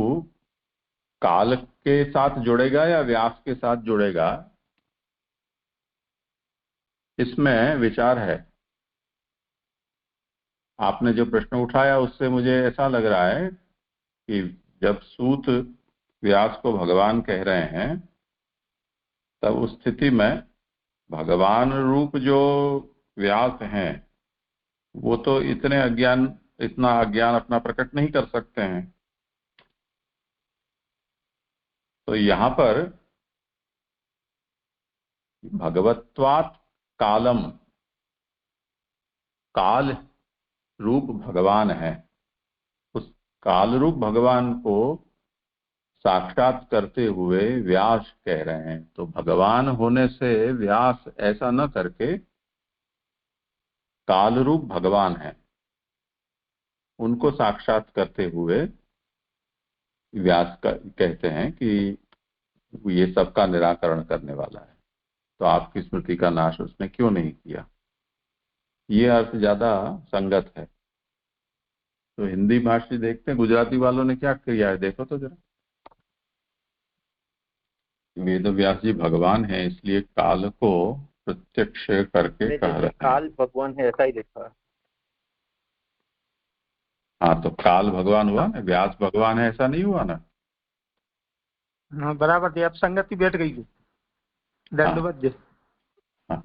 Speaker 1: काल के साथ जुड़ेगा या व्यास के साथ जुड़ेगा, इसमें विचार है। आपने जो प्रश्न उठाया उससे मुझे ऐसा लग रहा है कि जब सूत व्यास को भगवान कह रहे हैं तब उस स्थिति में भगवान रूप जो व्यास हैं वो तो इतने अज्ञान इतना अज्ञान अपना प्रकट नहीं कर सकते हैं। तो यहाँ पर भगवत्वात् कालम, काल रूप भगवान है, उस काल रूप भगवान को साक्षात करते हुए व्यास कह रहे हैं। तो भगवान होने से व्यास ऐसा न करके काल रूप भगवान है, उनको साक्षात करते हुए व्यास कहते हैं कि ये सबका निराकरण करने वाला है, तो आपकी स्मृति का नाश उसने क्यों नहीं किया। ये अर्थ ज्यादा संगत है। तो हिंदी भाषी देखते हैं गुजराती वालों ने क्या किया है, देखो तो जरा। वेद व्यास जी भगवान है, इसलिए काल को प्रत्यक्ष करके कह रहे हैं।
Speaker 4: काल भगवान है ऐसा ही लिखा है।
Speaker 1: हाँ, तो काल भगवान हुआ ना, व्यास भगवान है ऐसा नहीं हुआ ना।
Speaker 3: हाँ बराबर थी, अब संगति बैठ गई थी। दंडवत जी।
Speaker 1: हाँ,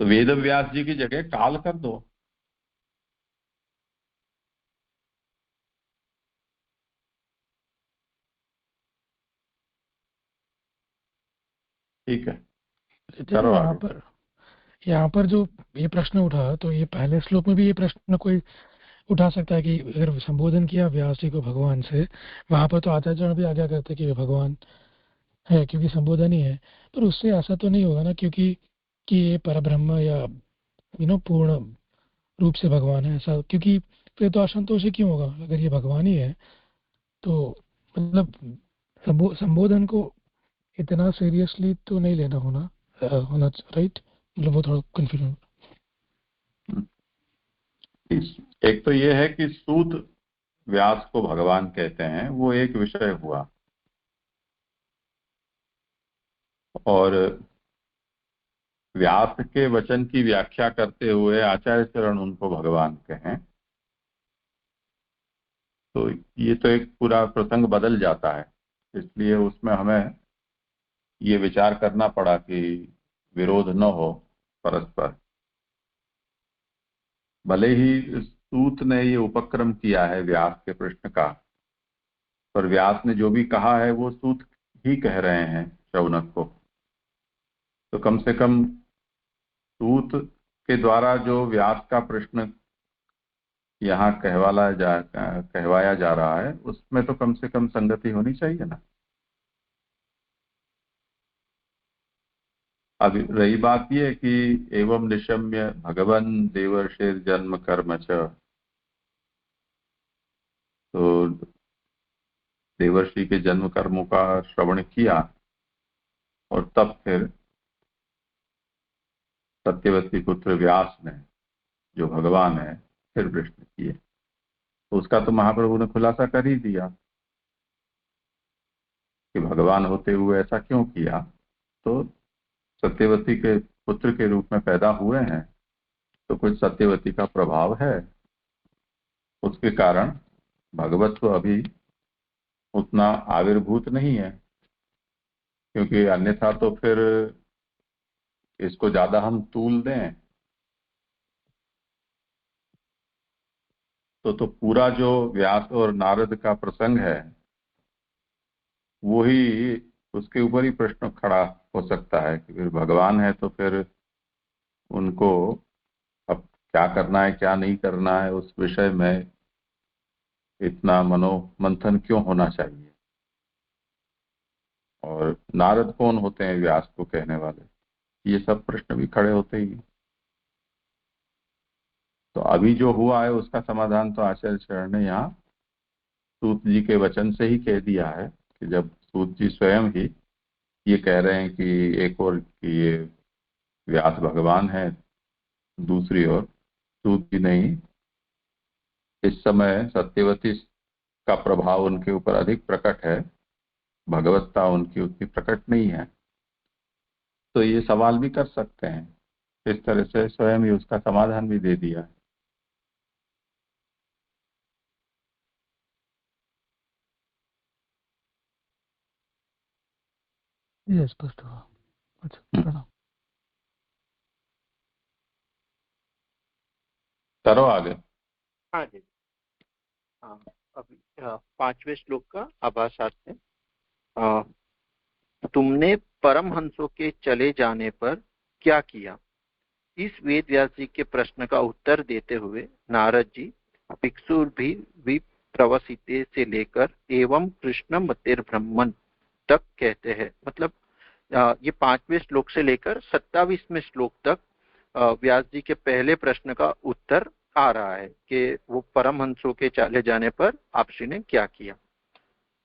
Speaker 1: तो वेद व्यास जी की जगह काल कर दो। ठीक है, करो आगे।
Speaker 2: यहाँ पर जो ये प्रश्न उठा, तो ये पहले श्लोक में भी ये प्रश्न कोई उठा सकता है कि अगर संबोधन किया व्यास जी को भगवान से, वहां पर तो आचार्य भी आज्ञा करते कि वे भगवान है क्योंकि संबोधन ही है। पर उससे ऐसा तो नहीं होगा ना, क्योंकि कि ये परब्रह्म या पूर्ण रूप से भगवान है ऐसा, क्योंकि फिर तो असंतोष ही क्यों होगा अगर ये भगवान ही है। तो मतलब संबोधन को इतना सीरियसली तो नहीं लेना होना राइट। मतलब वो थोड़ा कंफ्यूजन।
Speaker 1: एक तो ये है कि सूत व्यास को भगवान कहते हैं, वो एक विषय हुआ। और व्यास के वचन की व्याख्या करते हुए आचार्य चरण उनको भगवान कहें, तो ये तो एक पूरा प्रसंग बदल जाता है। इसलिए उसमें हमें ये विचार करना पड़ा कि विरोध न हो परस्पर। भले ही सूत ने ये उपक्रम किया है व्यास के प्रश्न का, पर व्यास ने जो भी कहा है वो सूत ही कह रहे हैं शौनक को। तो कम से कम सूत के द्वारा जो व्यास का प्रश्न यहाँ कहवाया जा रहा है, उसमें तो कम से कम संगति होनी चाहिए ना। अब रही बात ये कि एवं निशम्य भगवन देवर्षेर जन्म कर्म च, तो देवर्षि के जन्म कर्मों का श्रवण किया और तब फिर सत्यवती पुत्र व्यास ने, जो भगवान है, फिर प्रश्न किए। तो उसका तो महाप्रभु ने खुलासा कर ही दिया कि भगवान होते हुए ऐसा क्यों किया। तो सत्यवती के पुत्र के रूप में पैदा हुए हैं, तो कुछ सत्यवती का प्रभाव है, उसके कारण भगवत्व अभी उतना आविर्भूत नहीं है। क्योंकि अन्यथा तो फिर इसको ज्यादा हम तूल दें तो पूरा जो व्यास और नारद का प्रसंग है वो ही उसके ऊपर ही प्रश्न खड़ा हो सकता है कि फिर भगवान है तो फिर उनको अब क्या करना है क्या नहीं करना है उस विषय में इतना मनोमंथन क्यों होना चाहिए। और नारद कौन होते हैं व्यास को कहने वाले, ये सब प्रश्न भी खड़े होते ही। तो अभी जो हुआ है उसका समाधान तो आचार्य चरण ने यहाँ सूत जी के वचन से ही कह दिया है कि जब सूत जी स्वयं ही ये कह रहे हैं कि एक और कि ये व्यास भगवान है, दूसरी ओर सूत जी नहीं, इस समय सत्यवती का प्रभाव उनके ऊपर अधिक प्रकट है, भगवत्ता उनकी उतनी प्रकट नहीं है। तो ये सवाल भी कर सकते हैं। इस तरह से स्वयं ही उसका समाधान भी दे दिया है।
Speaker 2: ये स्पष्ट हुआ। अच्छा प्रणाम।
Speaker 1: करो आगे।
Speaker 4: हाँ जी। हाँ, अभी 5वें श्लोक का आभासार्थ है। तुमने परमहंसों के चले जाने पर क्या किया? इस वेद व्यास जी के प्रश्न का उत्तर देते हुए नारद जी भिक्षु भी प्रवसिते से लेकर एवं कृष्ण मतिर ब्रह्मन तक कहते हैं। मतलब ये 5वें श्लोक से लेकर 27वें श्लोक तक व्यास जी के पहले प्रश्न का उत्तर आ रहा है कि वो परमहंसों के चले जाने पर आप श्री ने क्या किया।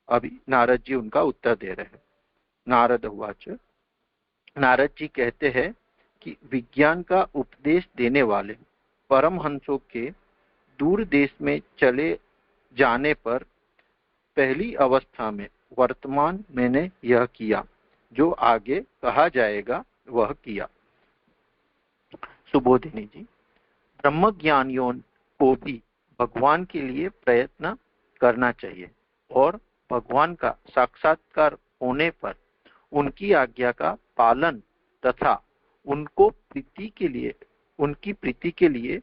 Speaker 4: अभी नारद जी उनका उत्तर दे रहे हैं। नारद उवाच, नारद जी कहते हैं कि विज्ञान का उपदेश देने वाले परमहंसों के दूर देश में चले जाने पर पहली अवस्था में वर्तमान मैंने यह किया, जो आगे कहा जाएगा वह किया। सुबोधिनी जी, ब्रह्मज्ञानियों को भी भगवान के लिए प्रयत्न करना चाहिए और भगवान का साक्षात्कार होने पर उनकी आज्ञा का पालन तथा उनकी प्रीति के लिए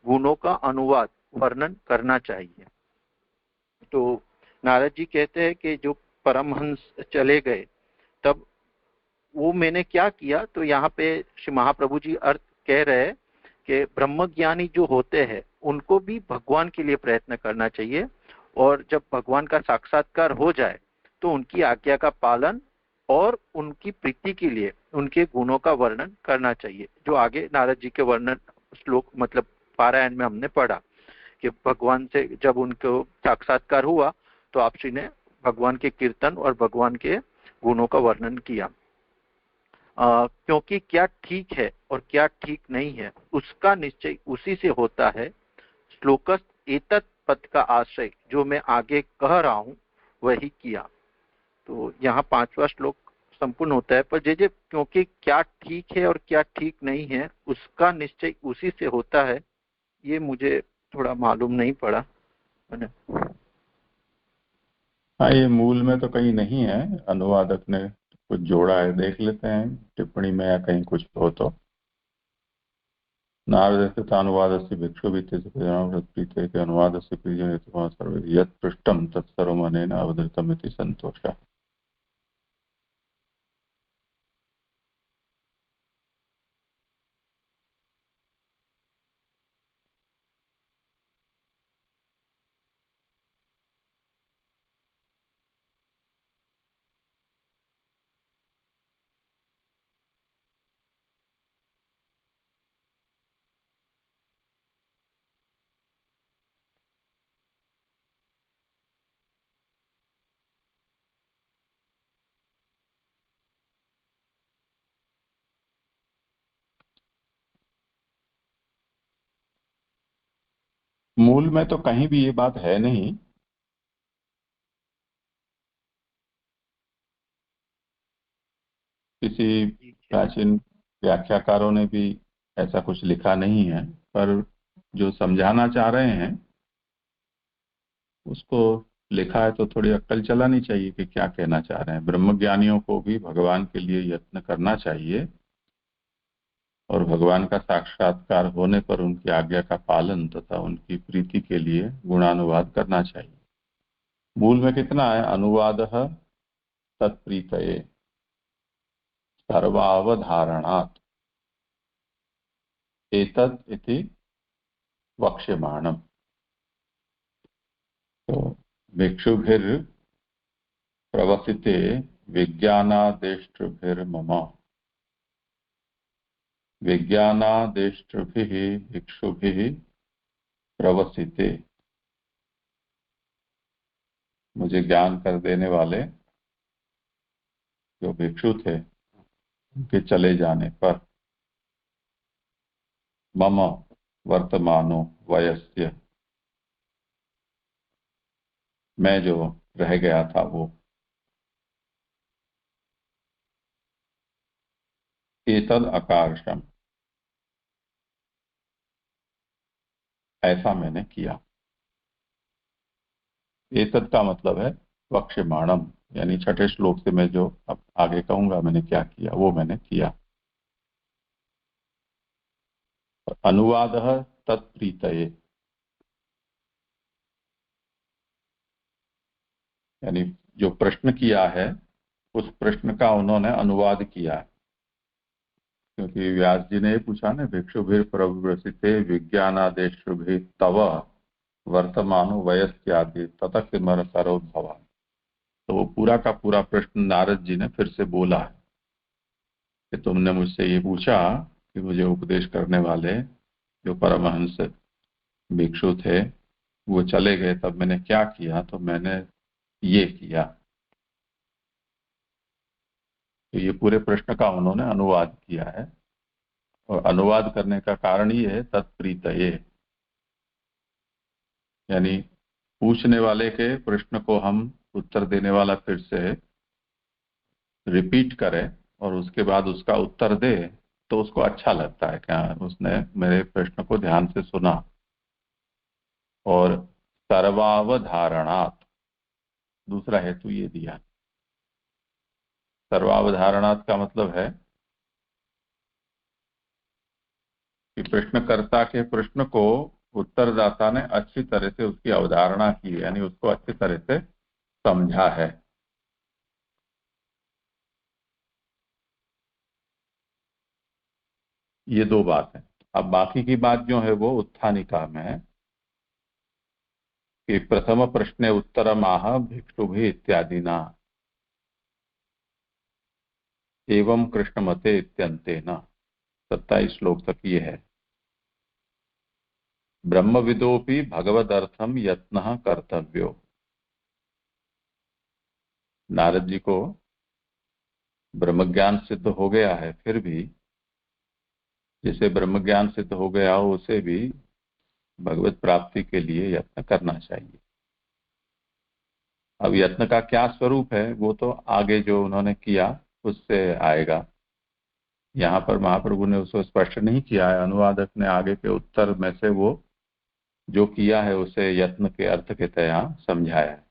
Speaker 4: गुणों का अनुवाद वर्णन करना चाहिए। तो नारद जी कहते हैं कि जो परमहंस चले गए तब वो मैंने क्या किया, तो यहाँ पे श्री महाप्रभु जी अर्थ कह रहे हैं कि ब्रह्मज्ञानी जो होते हैं उनको भी भगवान के लिए प्रयत्न करना चाहिए और जब भगवान का साक्षात्कार हो जाए तो उनकी आज्ञा का पालन और उनकी प्रीति के लिए उनके गुणों का वर्णन करना चाहिए, जो आगे नारद जी के वर्णन श्लोक मतलब पारायण में हमने पढ़ा कि भगवान से जब उनको साक्षात्कार हुआ तो आप श्री ने भगवान के कीर्तन और भगवान के गुणों का वर्णन किया। क्योंकि क्या ठीक है और क्या ठीक नहीं है उसका निश्चय उसी से होता है। श्लोकस्थ एतत् पद का आश्रय जो मैं आगे कह रहा हूं वही किया। तो यहाँ 5वां श्लोक संपूर्ण होता है, पर जे क्योंकि क्या ठीक है और क्या ठीक नहीं है उसका निश्चय उसी से होता है, ये मुझे थोड़ा मालूम नहीं पड़ा।
Speaker 1: हाँ, ये मूल में तो कहीं नहीं है, अनुवादक ने कुछ जोड़ा है, देख लेते हैं टिप्पणी में या कहीं कुछ हो तो। नारदस्य अनुवादस्य भिक्षुभित्ते के अनुवादस्य प्रियं सर्वे यत् पृष्टं तत्सर्वमनेन अवधृतमिति संतोषः। मूल में तो कहीं भी ये बात है नहीं। किसी प्राचीन व्याख्याकारों ने भी ऐसा कुछ लिखा नहीं है, पर जो समझाना चाह रहे हैं उसको लिखा है तो थोड़ी अक्ल चलानी चाहिए कि क्या कहना चाह रहे हैं। ब्रह्मज्ञानियों को भी भगवान के लिए यत्न करना चाहिए और भगवान का साक्षात्कार होने पर उनकी आज्ञा का पालन तथा उनकी प्रीति के लिए गुणानुवाद करना चाहिए। मूल में कितना है? अनुवादः तत्प्रीतये सर्वावधारणात् एतद् इति वक्ष्यमाणम्। तो भिक्षुभिर्प्रवसिते विज्ञानादेष्टृभिर्मम विज्ञानादेष्टृभिः भिक्षुभिः प्रवसिते। मुझे ज्ञान कर देने वाले जो भिक्षु थे उनके चले जाने पर मम वर्तमानो वयस्य, मैं जो रह गया था वो, एतद् अकार्षम, ऐसा मैंने किया। एतद् का मतलब है वक्ष्यमाणम, यानी 6ठे श्लोक से मैं जो अब आगे कहूंगा मैंने क्या किया वो मैंने किया। अनुवादः तत्प्रीतये, यानी जो प्रश्न किया है उस प्रश्न का उन्होंने अनुवाद किया है। क्योंकि व्यास जी ने पूछा ना, भिक्षुभिर प्रव्रसिते विज्ञानादेशुभिः तव वर्तमानो वयस्यादि ततः किमर करो भवान्। तो वो पूरा का पूरा प्रश्न नारद जी ने फिर से बोला है कि तुमने मुझसे ये पूछा कि मुझे उपदेश करने वाले जो परमहंस भिक्षु थे वो चले गए, तब मैंने क्या किया, तो मैंने ये किया। तो ये पूरे प्रश्न का उन्होंने अनुवाद किया है, और अनुवाद करने का कारण ये है तत्प्रीतये, यानी पूछने वाले के प्रश्न को हम उत्तर देने वाला फिर से रिपीट करे और उसके बाद उसका उत्तर दे तो उसको अच्छा लगता है, क्या उसने मेरे प्रश्न को ध्यान से सुना। और सर्वावधारणात् दूसरा हेतु ये दिया। सर्वावधारणात् का मतलब है कि प्रश्नकर्ता के प्रश्न को उत्तरदाता ने अच्छी तरह से उसकी अवधारणा की, यानी उसको अच्छी तरह से समझा है। ये दो बात है। अब बाकी की बात जो है वो उत्थानिका में है कि प्रथम प्रश्ने उत्तरमाह भिक्षुभिः इत्यादिना एवं कृष्णमते इत्यंतेन 27 श्लोक तक ये है। ब्रह्मविदोपि भगवदर्थम यत्नः कर्तव्यो। नारद जी को ब्रह्मज्ञान सिद्ध हो गया है, फिर भी जिसे ब्रह्मज्ञान सिद्ध हो गया हो उसे भी भगवत प्राप्ति के लिए यत्न करना चाहिए। अब यत्न का क्या स्वरूप है वो तो आगे जो उन्होंने किया उससे आएगा। यहाँ पर महाप्रभु ने उसको स्पष्ट नहीं किया है, अनुवादक ने आगे के उत्तर में से वो जो किया है उसे यत्न के अर्थ के तया समझाया है।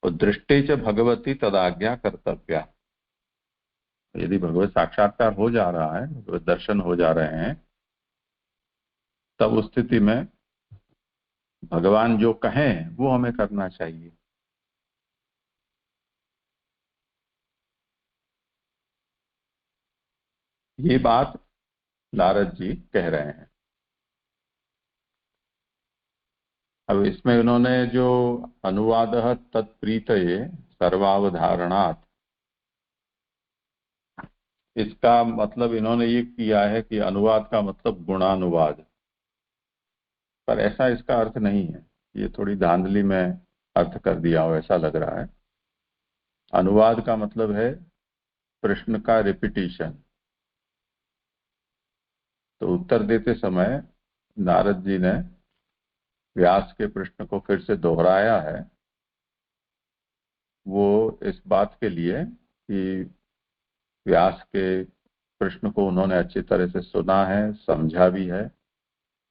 Speaker 1: और दृष्टि च भगवती तदाज्ञा कर्तव्या, यदि भगवत साक्षात्कार हो जा रहा है, भगवत दर्शन हो जा रहे हैं, तब उस स्थिति में भगवान जो कहें वो हमें करना चाहिए। ये बात नारद जी कह रहे हैं। अब इसमें उन्होंने जो अनुवाद तत्प्रीतये सर्वावधारणात्, इसका मतलब इन्होंने ये किया है कि अनुवाद का मतलब गुणानुवाद, पर ऐसा इसका अर्थ नहीं है। ये थोड़ी धांधली में अर्थ कर दिया हो ऐसा लग रहा है। अनुवाद का मतलब है प्रश्न का रिपीटिशन। तो उत्तर देते समय नारद जी ने व्यास के प्रश्न को फिर से दोहराया है, वो इस बात के लिए कि व्यास के प्रश्न को उन्होंने अच्छी तरह से सुना है, समझा भी है,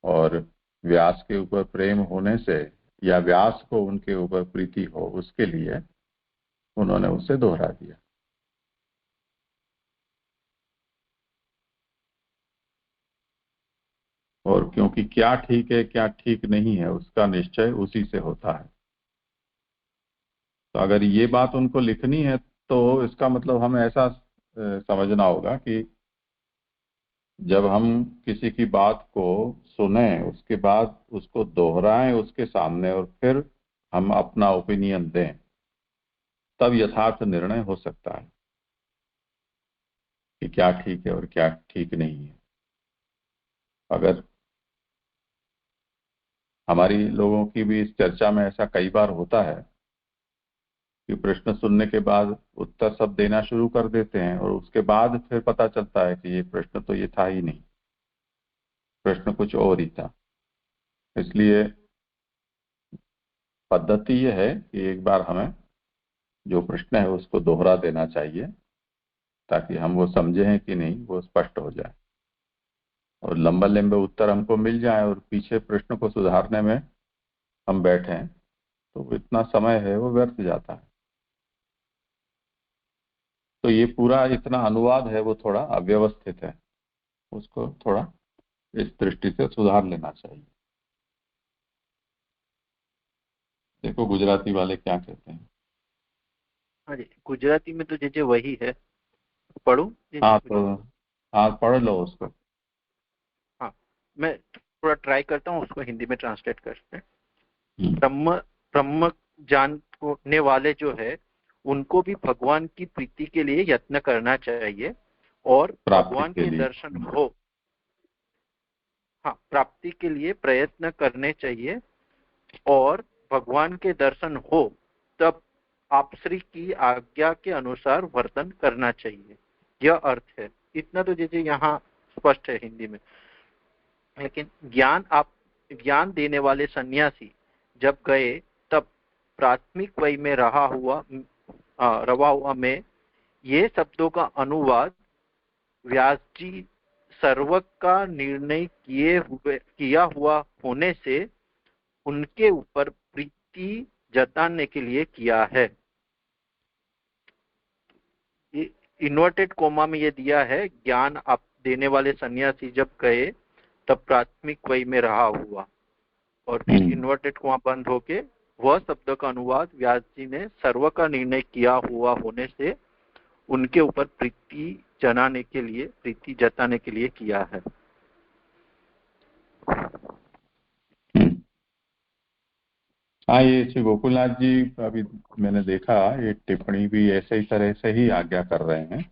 Speaker 1: और व्यास के ऊपर प्रेम होने से या व्यास को उनके ऊपर प्रीति हो उसके लिए उन्होंने उसे दोहरा दिया। और क्योंकि क्या ठीक है क्या ठीक नहीं है उसका निश्चय उसी से होता है। तो अगर ये बात उनको लिखनी है तो इसका मतलब हमें ऐसा समझना होगा कि जब हम किसी की बात को सुने उसके बाद उसको दोहराएं उसके सामने और फिर हम अपना ओपिनियन दें, तब यथार्थ निर्णय हो सकता है कि क्या ठीक है और क्या ठीक नहीं है। अगर हमारी लोगों की भी इस चर्चा में ऐसा कई बार होता है कि प्रश्न सुनने के बाद उत्तर सब देना शुरू कर देते हैं और उसके बाद फिर पता चलता है कि ये प्रश्न तो ये था ही नहीं, प्रश्न कुछ और ही था। इसलिए पद्धति ये है कि एक बार हमें जो प्रश्न है उसको दोहरा देना चाहिए ताकि हम वो समझे हैं कि नहीं वो स्पष्ट हो जाए, और लंबे लंबे उत्तर हमको मिल जाए और पीछे प्रश्न को सुधारने में हम बैठें तो इतना समय है वो व्यर्थ जाता है। तो ये पूरा इतना अनुवाद है वो थोड़ा अव्यवस्थित है, उसको थोड़ा इस दृष्टि से सुधार लेना चाहिए। देखो गुजराती वाले क्या कहते हैं।
Speaker 4: हाँ जी, गुजराती में तो जे वही है, पढ़ूं?
Speaker 1: हाँ तो हाँ पढ़ लो उसको।
Speaker 4: हाँ, मैं थोड़ा ट्राई करता हूँ उसको हिंदी में ट्रांसलेट करते हैं।
Speaker 1: हम्म,
Speaker 4: ब्रह्म ब्रह्म जानने वाले जो है उनको भी भगवान की प्रीति के लिए यत्न करना चाहिए और
Speaker 1: प्राप्ति
Speaker 4: भगवान
Speaker 1: के
Speaker 4: के
Speaker 1: लिए।
Speaker 4: दर्शन हो, हाँ, प्राप्ति के लिए प्रयत्न करने चाहिए और भगवान के दर्शन हो तब आपश्री की आज्ञा के अनुसार वर्तन करना चाहिए, यह अर्थ है। इतना तो जैसे यहाँ स्पष्ट है हिंदी में। लेकिन ज्ञान देने वाले सन्यासी जब गए तब प्राथमिक वय में रवा हुआ में ये शब्दों का अनुवाद व्यास जी सर्वक का निर्णय किया हुआ होने से उनके ऊपर प्रीति जताने के लिए किया है। इन्वर्टेड कोमा में ये दिया है, ज्ञान आप देने वाले सन्यासी जब गए तब प्राथमिक वय में रहा हुआ, और फिर इन्वर्टेड कोमा बंद होके वह शब्द का अनुवाद व्यास जी ने सर्व का निर्णय किया हुआ होने से उनके ऊपर प्रीति जताने के लिए किया है।
Speaker 1: हाँ ये श्री गोकुलनाथ जी अभी मैंने देखा, ये टिप्पणी भी ऐसे ही तरह से ही आज्ञा कर रहे हैं।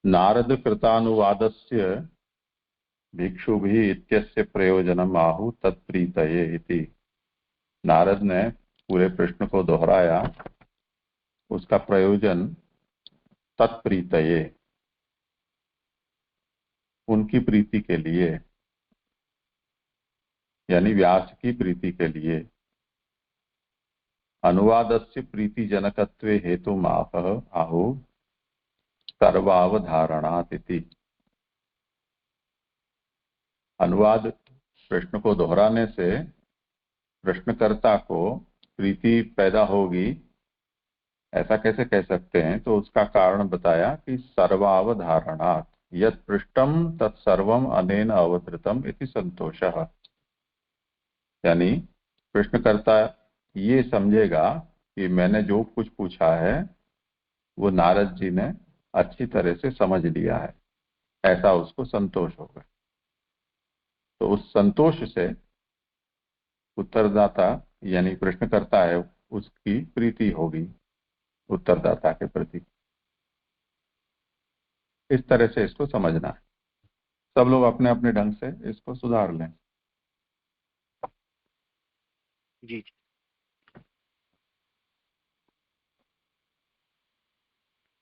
Speaker 1: नारद कृतानुवादस्य भिक्षुभिः इत्यस्य प्रयोजनम आहु तत्प्रीतये इति। नारद ने पूरे प्रश्न को दोहराया, उसका प्रयोजन तत्प्रीतये, उनकी प्रीति के लिए, यानी व्यास की प्रीति के लिए। अनुवादस्य प्रीतिजनकत्वे हेतुमाह आहु सर्वावधारणात् इति। अनुवाद प्रश्न को दोहराने से प्रश्नकर्ता को प्रीति पैदा होगी, ऐसा कैसे कह सकते हैं? तो उसका कारण बताया कि सर्वावधारणात् यत् पृष्टम तत्सर्वम अनेन अवतृतम इति संतोषः, यानी प्रश्नकर्ता ये समझेगा कि मैंने जो कुछ पूछा है वो नारद जी ने अच्छी तरह से समझ लिया है, ऐसा उसको संतोष होगा। तो उस संतोष से उत्तरदाता यानी प्रश्नकर्ता है उसकी प्रीति होगी उत्तरदाता के प्रति। इस तरह से इसको समझना है। सब लोग अपने अपने ढंग से इसको सुधार लें।
Speaker 4: जी जी।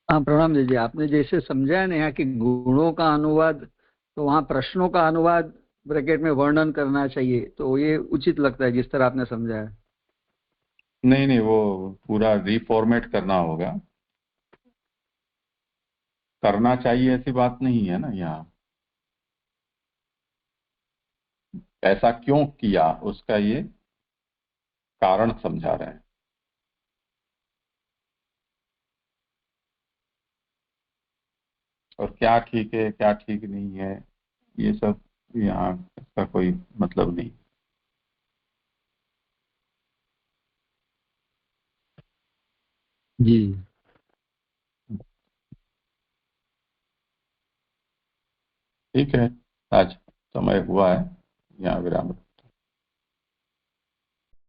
Speaker 7: हाँ प्रणाम दीजिए। आपने जैसे समझाया ना यहाँ कि गुणों का अनुवाद, तो वहाँ प्रश्नों का अनुवाद ब्रैकेट में वर्णन करना चाहिए, तो ये उचित लगता है जिस तरह आपने समझाया।
Speaker 1: नहीं नहीं, वो पूरा रिफॉर्मेट करना होगा। करना चाहिए ऐसी बात नहीं है ना, यहाँ ऐसा क्यों किया उसका ये कारण समझा रहे हैं। और क्या ठीक है क्या ठीक नहीं है ये सब यहाँ इसका कोई मतलब नहीं।
Speaker 7: जी
Speaker 1: ठीक है, आज समय हुआ है, यहाँ विराम।